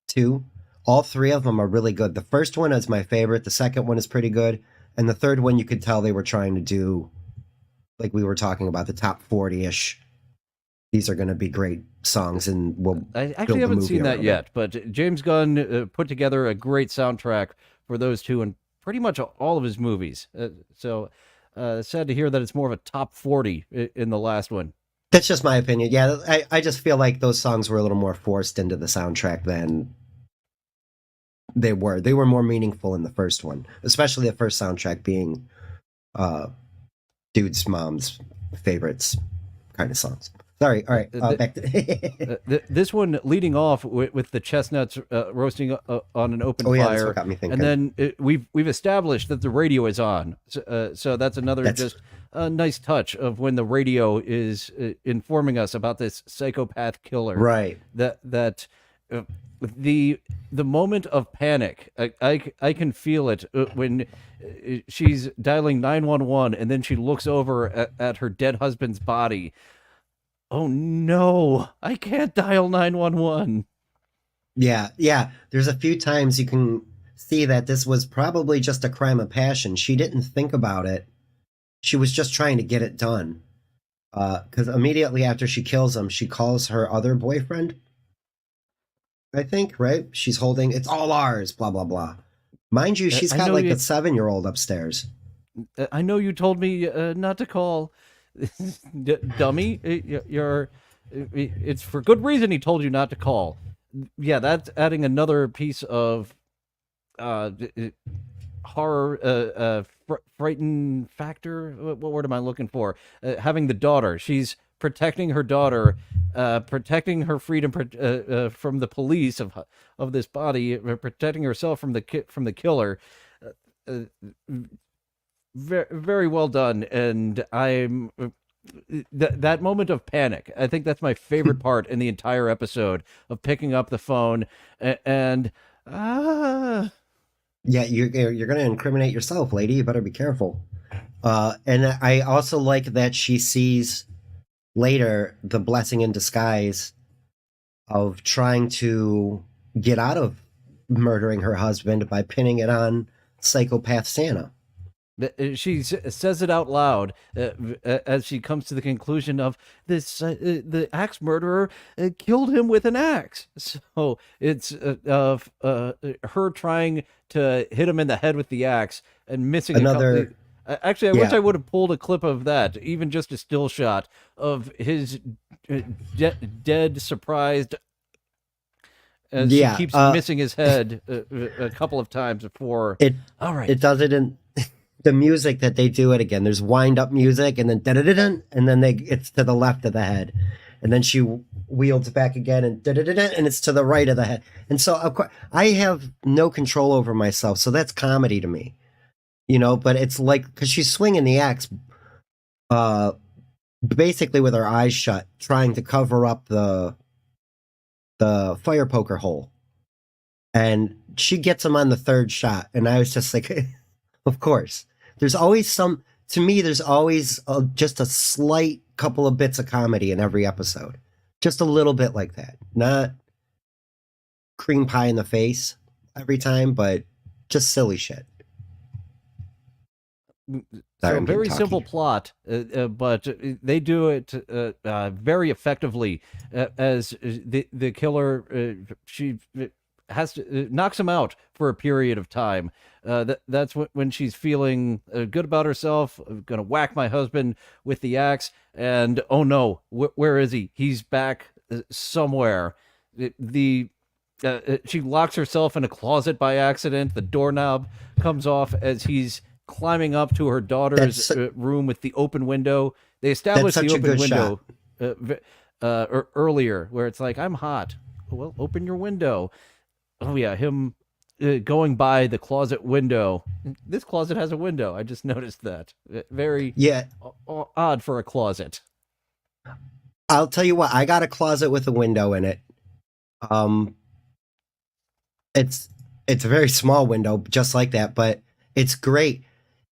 too. All three of them are really good. The first one is my favorite. The second one is pretty good. And the third one, you could tell they were trying to do, like we were talking about, the top 40-ish. These are going to be great songs, and I actually haven't seen that yet. But James Gunn put together a great soundtrack for those two and pretty much all of his movies. So sad to hear that it's more of a top 40 in the last one. That's just my opinion. Yeah, I just feel like those songs were a little more forced into the soundtrack than they were. They were more meaningful in the first one, especially the first soundtrack being Dude's mom's favorites kind of songs. Sorry, all right, back to this one leading off with the chestnuts roasting on an open fire. That's what got me thinking. And then we've established that the radio is on, so that's another just a nice touch of when the radio is informing us about this psychopath killer. Right. That the moment of panic, I can feel it when she's dialing 911 and then she looks over at her dead husband's body. Oh no, I can't dial 911. Yeah. There's a few times you can see that this was probably just a crime of passion. She didn't think about it. She was just trying to get it done. Because immediately after she kills him, she calls her other boyfriend. I think, right? She's holding, it's all ours, blah, blah, blah. Mind you, she's I got know like you. a 7-year-old upstairs. I know you told me not to call. Dummy. You're. It's for good reason he told you not to call. Yeah, that's adding another piece of uh, horror, frightened factor. What word am I looking for? Having the daughter. She's protecting her daughter, protecting her freedom from the police of this body, protecting herself from the killer. Uh, very, very well done, and I'm that moment of panic. I think that's my favorite part in the entire episode of picking up the phone and ah. Yeah, you're gonna incriminate yourself, lady. You better be careful. And I also like that she sees later the blessing in disguise of trying to get out of murdering her husband by pinning it on psychopath Santa. She says it out loud as she comes to the conclusion of this: the axe murderer killed him with an axe. So it's her trying to hit him in the head with the axe and missing Another, Actually, I wish yeah, I would have pulled a clip of that, even just a still shot of his dead, surprised, as she yeah. keeps missing his head a couple of times before. It All right. it does it in the music that they do it again. There's wind up music, and then da da da, and then it's to the left of the head, and then she wields back again, and da da da, and it's to the right of the head. And so, of course, I have no control over myself, so that's comedy to me, But it's like because she's swinging the axe, uh, basically with her eyes shut, trying to cover up the fire poker hole, and she gets him on the third shot, and I was just like, of course. There's always to me, there's always just a slight couple of bits of comedy in every episode. Just a little bit like that. Not cream pie in the face every time, but just silly shit. Sorry, So very simple plot, but they do it very effectively. As the killer, she has to knocks him out for a period of time. That's when she's feeling good about herself. I'm gonna whack my husband with the axe, and oh no, where is he? He's back somewhere. She locks herself in a closet by accident. The doorknob comes off as he's climbing up to her daughter's room with the open window. They established the open window earlier, where it's like, I'm hot. Well, open your window. Oh yeah, him going by the closet window. This closet has a window. I just noticed that. Very odd for a closet. I'll tell you what. I got a closet with a window in it. It's a very small window, just like that, but it's great.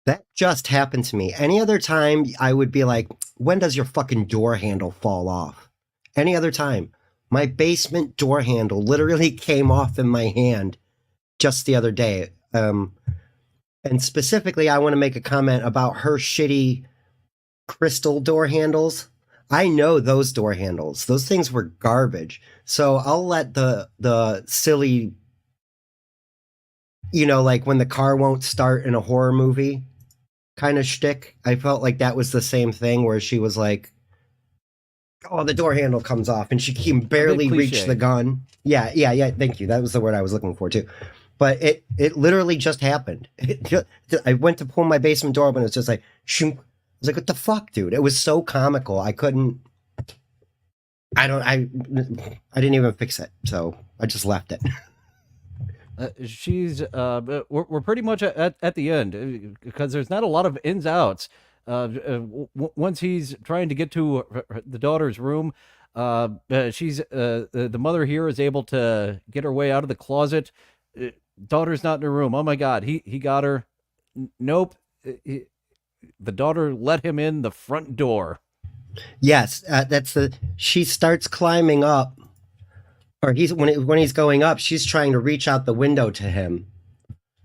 That just happened to me. Any other time, I would be like, when does your fucking door handle fall off? Any other time. My basement door handle literally came off in my hand just the other day. And specifically, I want to make a comment about her shitty crystal door handles. I know those door handles. Those things were garbage. So I'll let the silly, like when the car won't start in a horror movie kind of shtick. I felt like that was the same thing where she was like, oh, the door handle comes off and she can barely reach the gun. Yeah. Thank you. That was the word I was looking for too. But it literally just happened. I went to pull my basement door open. It was just like, shoom. I was like, what the fuck, dude? It was so comical. I didn't even fix it. So I just left it. She's we're pretty much at the end because there's not a lot of ins outs. Once he's trying to get to the daughter's room, she's the mother here is able to get her way out of the closet. Daughter's not in her room. Oh my God, he got her. Nope. The daughter let him in the front door. Yes, she starts climbing up, or when he's going up, she's trying to reach out the window to him.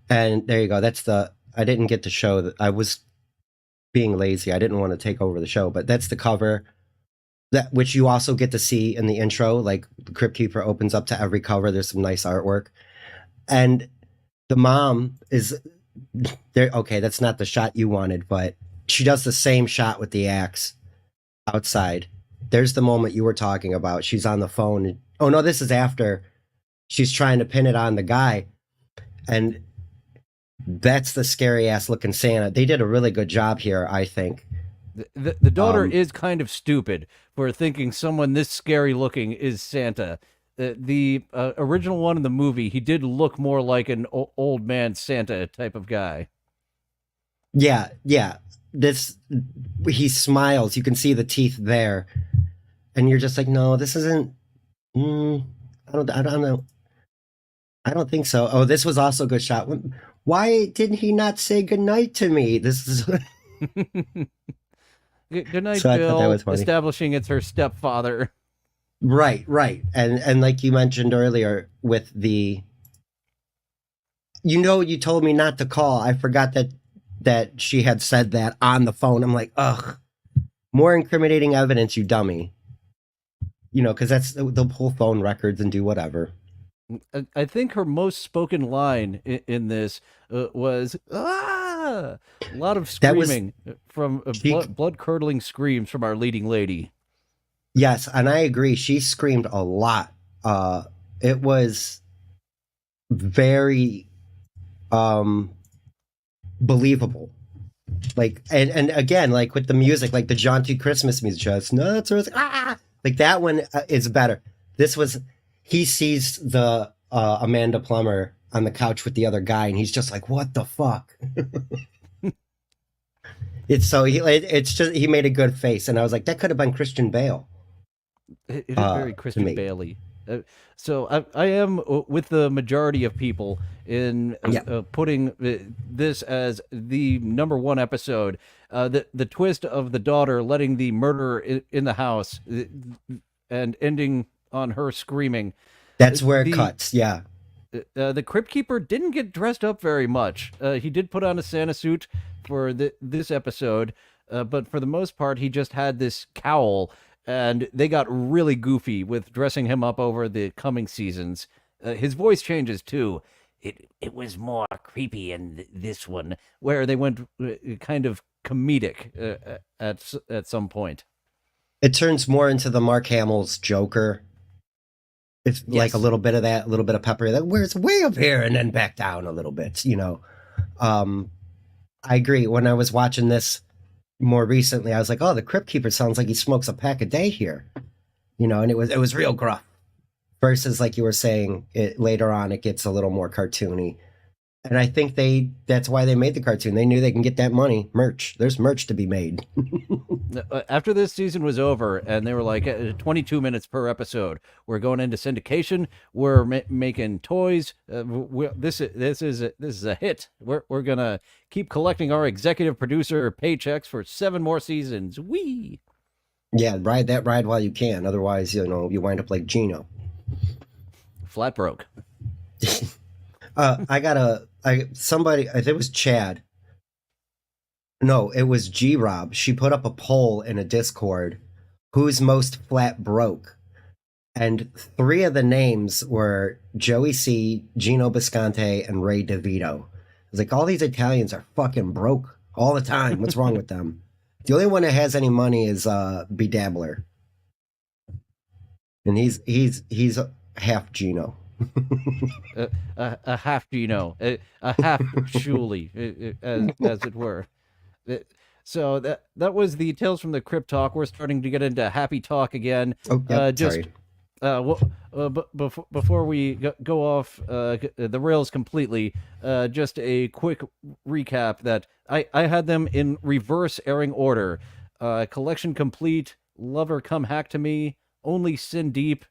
And there you go. I didn't get to show that. being lazy. I didn't want to take over the show, but that's the cover that which you also get to see in the intro. Like the Crypt Keeper opens up to every cover. There's some nice artwork, and the mom is there. Okay, that's not the shot you wanted, but she does the same shot with the axe outside. There's the moment you were talking about. She's on the phone. Oh no, this is after she's trying to pin it on the guy, and that's the scary ass looking Santa. They did a really good job here, I think. The daughter is kind of stupid for thinking someone this scary looking is Santa. The original one in the movie, he did look more like an old man Santa type of guy. Yeah. This he smiles. You can see the teeth there, and you're just like, no, this isn't. I don't know. I don't think so. Oh, this was also a good shot. Why didn't he not say goodnight to me? This is. Good night, So I thought that Bill. was funny. Establishing it's her stepfather. Right. And like you mentioned earlier with the you told me not to call. I forgot that she had said that on the phone. I'm like, ugh. More incriminating evidence, you dummy. Because that's they'll pull phone records and do whatever. I think her most spoken line in this was "ah!" A lot of That was- screaming from blood-curdling screams from our leading lady. Yes, and I agree. She screamed a lot. It was very believable. Like and again, like with the music, like the jaunty Christmas music, just nuts, like that one is better. This was he sees the Amanda Plummer on the couch with the other guy, and he's just like, "What the fuck?" It's just he made a good face, and I was like, that could have been Christian Bale. It is very Christian Bailey. So I am with the majority of people in putting this as the #1 episode. The twist of the daughter letting the murderer in the house and ending on her screaming. That's where it cuts. Yeah. The Crypt Keeper didn't get dressed up very much. He did put on a Santa suit for this episode, but for the most part, he just had this cowl. And they got really goofy with dressing him up over the coming seasons. His voice changes too. It was more creepy in this one, where they went kind of comedic at some point. It turns more into the Mark Hamill's Joker. It's like a little bit of that, a little bit of pepper that where it's way up here and then back down a little bit. I agree. When I was watching this more recently, I was like, oh, the Crypt Keeper sounds like he smokes a pack a day here, and it was real gruff. Versus, like you were saying, later on it gets a little more cartoony, and I think that's why they made the cartoon. They knew they can get that money, merch. There's merch to be made. After this season was over, and they were like 22 minutes per episode, we're going into syndication. We're making toys. This is a hit. We're gonna keep collecting our executive producer paychecks for 7 more seasons. Wee. Yeah, ride that ride while you can. Otherwise, you wind up like Gino. Flat broke. Somebody, I think it was Chad. No, it was G-Rob. She put up a poll in a Discord. Who's most flat broke? And 3 of the names were Joey C, Gino Bisconte, and Ray DeVito. I was like, all these Italians are fucking broke all the time. What's wrong with them? The only one that has any money is Bedabbler. And he's half Gino. A half Gino, a half Shuli, as it were. So that was the Tales from the Crypt talk. We're starting to get into happy talk again. Oh, yep, sorry. Before we go off the rails completely, just a quick recap that I had them in reverse airing order. Collection Complete, Lover Come Hack to Me, Only Sin Deep,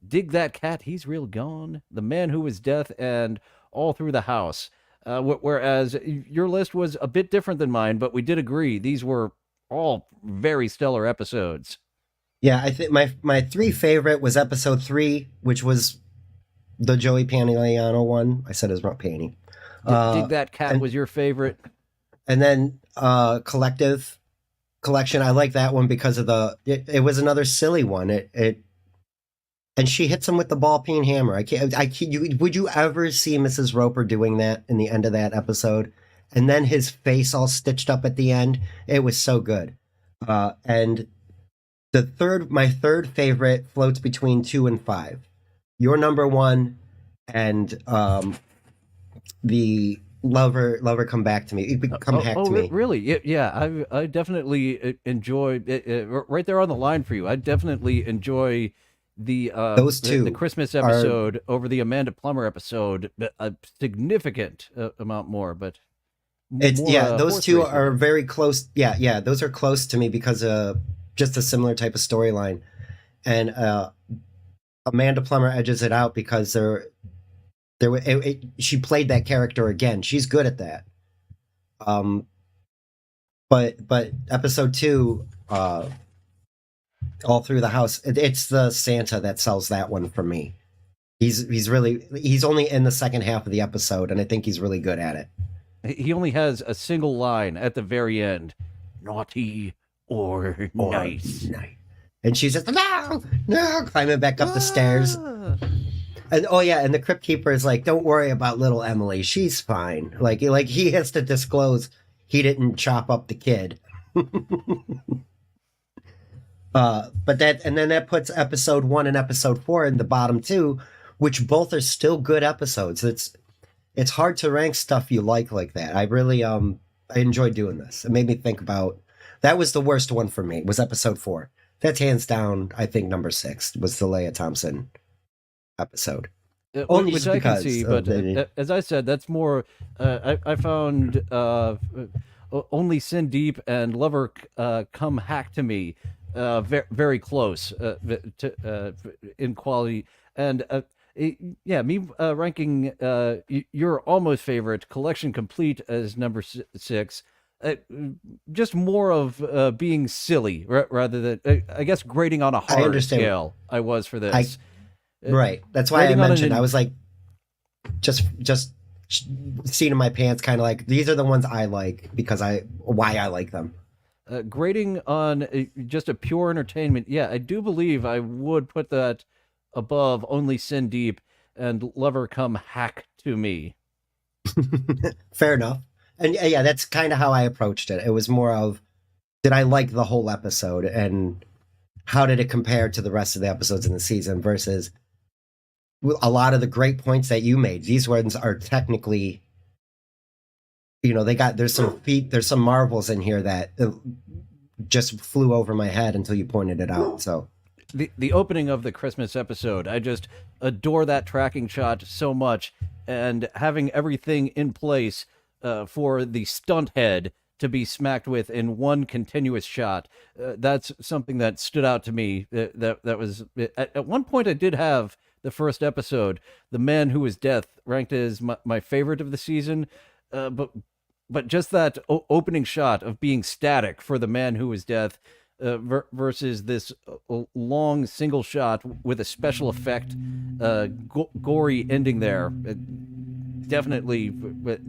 Dig That Cat, He's Real Gone, The Man Who Was Death, and All Through the House. Whereas your list was a bit different than mine, but we did agree these were all very stellar episodes. Yeah, I think my 3 favorite was episode 3, which was the Joey Pantoliano one. I said it was wrong, Panty. Dig That Cat was your favorite. And then collective collection. I like that one because of it was another silly one. And she hits him with the ball peen hammer. Would you ever see Mrs. Roper doing that in the end of that episode? And then his face all stitched up at the end. It was so good. And my third favorite floats between 2 and 5. Your number 1 and the lover come back to me. Come back to me. Really? Yeah. I definitely enjoy it, right there on the line for you. I definitely enjoy those two, the Christmas episode over the Amanda Plummer episode a significant amount more, but those two are very close. Yeah, those are close to me because just a similar type of storyline, and Amanda Plummer edges it out because she played that character again. She's good at that. But episode 2, all through the house, it's the Santa that sells that one for me. He's only in the second half of the episode, and I think he's really good at it. He only has a single line at the very end: naughty or nice. And she's just no, climbing back up the stairs. And and the Crypt Keeper is like, don't worry about little Emily, she's fine. Like he has to disclose he didn't chop up the kid. But that puts episode 1 and episode 4 in the bottom 2, which both are still good episodes. It's hard to rank stuff you like that. I really I enjoyed doing this. It made me think about, that was the worst one for me, was episode 4. That's hands down, I think, number 6 was the Leia Thompson episode. Only which I can see, but as I said, that's more. I found Only Sin Deep and Lover Come Hack to Me very, very close in quality, and me ranking your almost favorite Collection Complete as number 6. Just more of being silly rather than I guess grading on a hard scale. I was for this. Right. That's why I mentioned. I was like, just seat in my pants, kind of like, these are the ones I like because why I like them. Grading on just a pure entertainment. Yeah, I do believe I would put that above Only Sin Deep and Lover Come Hack to Me. Fair enough. And yeah, that's kind of how I approached it. It was more of, did I like the whole episode and how did it compare to the rest of the episodes in the season versus a lot of the great points that you made. These ones are technically, there's some marvels in here that just flew over my head until you pointed it out. So the opening of the Christmas episode, I just adore that tracking shot so much, and having everything in place for the stunt head to be smacked with in one continuous shot. That's something that stood out to me. That was at one point I did have the first episode, The Man Who Was Death, ranked as my favorite of the season. But just that opening shot of being static for The Man Who Was Death versus this long single shot with a special effect, gory ending there. Definitely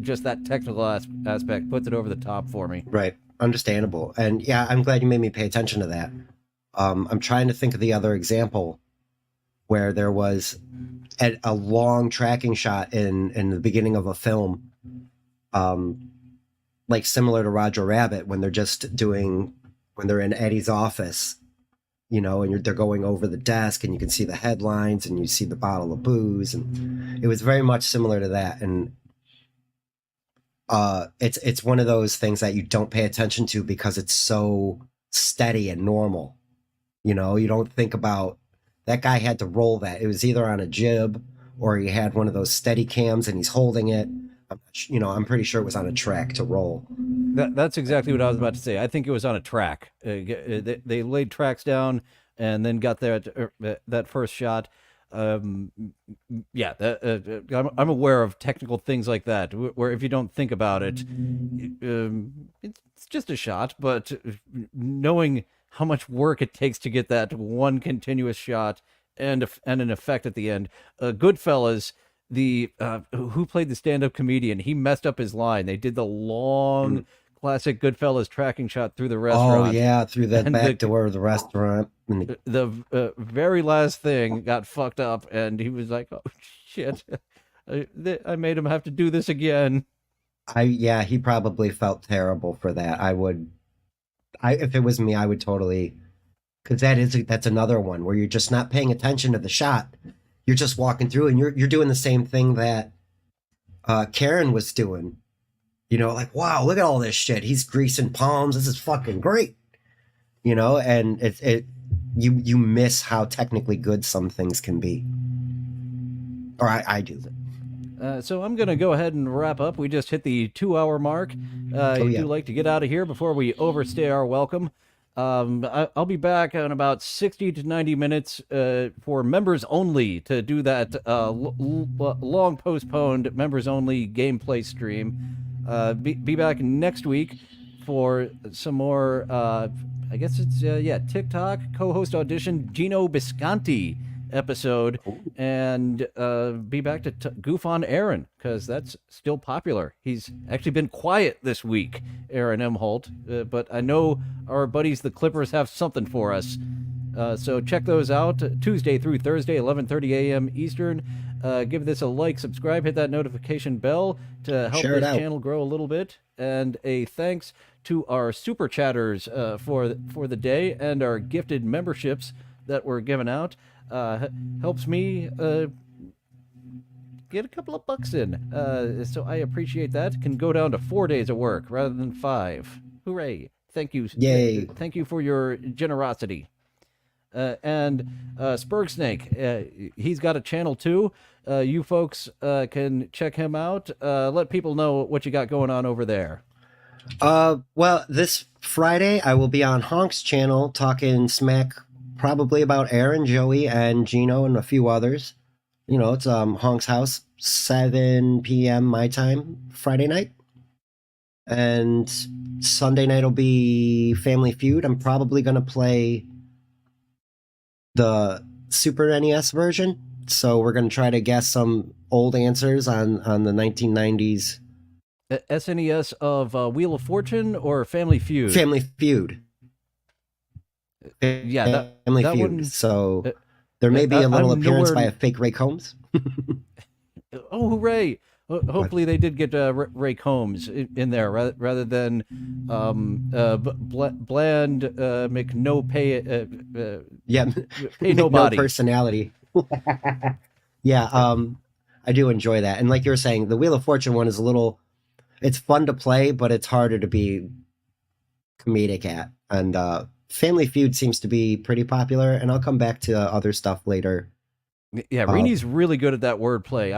just that technical aspect puts it over the top for me. Right. Understandable. And yeah, I'm glad you made me pay attention to that. I'm trying to think of the other example where there was a long tracking shot in the beginning of a film, like similar to Roger Rabbit, when they're in Eddie's office, and they're going over the desk and you can see the headlines and you see the bottle of booze, and it was very much similar to that. And it's one of those things that you don't pay attention to because it's so steady and normal. You don't think about that guy had to roll that. It was either on a jib or he had one of those steady cams and he's holding it. I'm pretty sure it was on a track to roll. That's exactly what I was about to say. I think it was on a track. They laid tracks down and then got that first shot. I'm aware of technical things like that, where if you don't think about it, it's just a shot. But knowing how much work it takes to get that one continuous shot and an effect at the end, Goodfellas. Who played the stand-up comedian, he messed up his line. They did the long classic Goodfellas tracking shot through the restaurant. Oh yeah, through the And back door of the restaurant. And the very last thing got fucked up, and he was like, "Oh shit, I made him have to do this again." yeah, he probably felt terrible for that. If it was me, I would totally, because that's another one where you're just not paying attention to the shot. You're just walking through, and you're doing the same thing that Karen was doing. You know, like, wow, look at all this shit. He's greasing palms. This is fucking great. You know, and you miss how technically good some things can be. Or I do. So I'm going to go ahead and wrap up. We just hit the 2-hour mark. I do like to get out of here before we overstay our welcome. I'll be back in about 60 to 90 minutes for members only to do that long postponed members only gameplay stream. Be back next week for some more, I guess it's, TikTok co-host audition Gino Bisconti episode, and be back to goof on Aaron, because that's still popular. He's actually been quiet this week, Aaron M. Holt, but I know our buddies the Clippers have something for us. So check those out Tuesday through Thursday, 11:30 a.m. Eastern. Give this a like, subscribe, hit that notification bell to help this channel grow a little bit. And a thanks to our super chatters for the day, and our gifted memberships that were given out. Helps me get a couple of bucks in. So I appreciate that. Can go down to 4 days of work rather than 5. Hooray. Thank you. Yay. Thank you for your generosity. And Spurg Snake, he's got a channel too. You folks can check him out. Let people know what you got going on over there. Well, this Friday I will be on Honk's channel talking smack probably about Aaron, Joey, and Gino, and a few others. You know, it's Honk's house, 7 p.m. my time, Friday night. And Sunday night will be Family Feud. I'm probably going to play the Super NES version. So we're going to try to guess some old answers on the 1990s. SNES of Wheel of Fortune or Family Feud? Family Feud. Yeah, Family that Feud. one, So there may be a little appearance by a fake Ray Combs. Oh, hooray! Hopefully they did get Ray Combs in there rather than bland pay nobody. No personality. Yeah, I do enjoy that. And like you were saying, the Wheel of Fortune one is it's fun to play, but it's harder to be comedic at. And Family Feud seems to be pretty popular, and I'll come back to other stuff later. Yeah, Reenie's really good at that wordplay.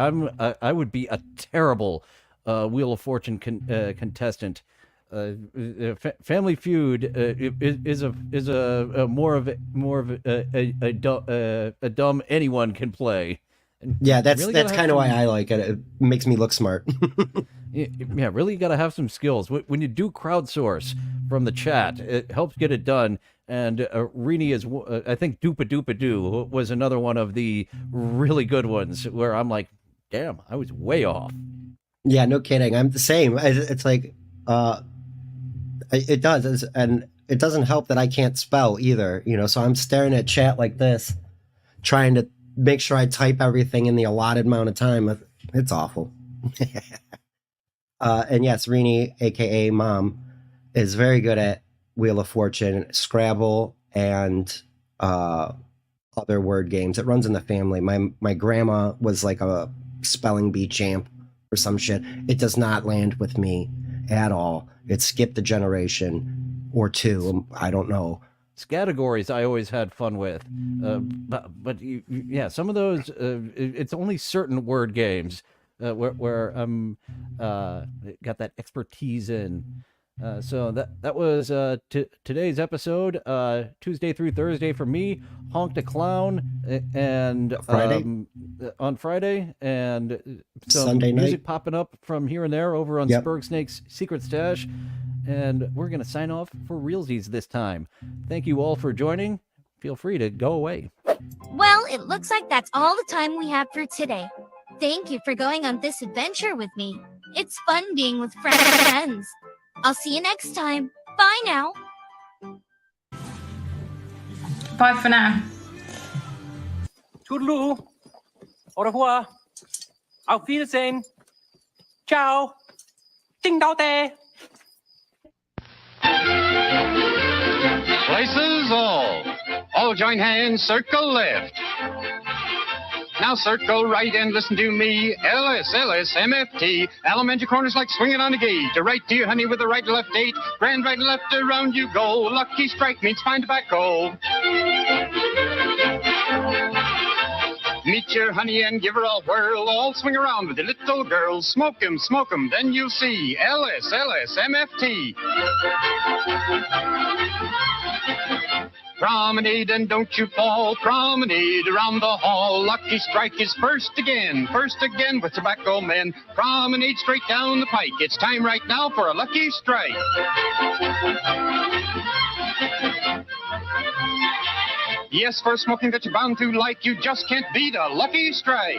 I would be a terrible Wheel of Fortune contestant. Family Feud is a more of a dumb anyone can play. Yeah, that's kind of why I like it. It makes me look smart. Yeah, really got to have some skills. When you do crowdsource from the chat, it helps get it done. And Reenie is, I think Doopa Doopa Doo was another one of the really good ones where I'm like, damn, I was way off. Yeah, no kidding. I'm the same. It's like, it does. And it doesn't help that I can't spell either, you know, so I'm staring at chat like this, trying to make sure I type everything in the allotted amount of time. It's awful. And yes, Reenie, aka Mom, is very good at Wheel of Fortune, Scrabble, and other word games. It runs in the family. My grandma was like a spelling bee champ or some shit. It does not land with me at all. It skipped a generation or two. I don't know. Categories I always had fun with, but yeah, some of those it's only certain word games where I'm got that expertise in. So that was today's episode, Tuesday through Thursday for me, Honk the Clown, and Friday? On Friday, and some Sunday music night. popping up from here and there over on Yep. Spurg Snake's Secret Stash. And we're going to sign off for realsies this time. Thank you all for joining. Feel free to go away. Well, it looks like that's all the time we have for today. Thank you for going on this adventure with me. It's fun being with friends. I'll see you next time. Bye now. Bye for now. Toodaloo. Au revoir. Auf Wiedersehen. Ciao. Ding dao day. Places all. All join hands, circle left. Now circle right and listen to me. LS, MFT. Elementary corners like swinging on a gate. To right to your honey with the right left date. Grand right and left around you go. Lucky strike means fine tobacco. Meet your honey and give her a whirl. All swing around with the little girls. Smoke 'em, then you'll see. LS, MFT. Promenade and don't you fall. Promenade around the hall. Lucky strike is first again with tobacco men. Promenade straight down the pike. It's time right now for a lucky strike. Yes, for smoking that you're bound to like, you just can't beat a lucky strike.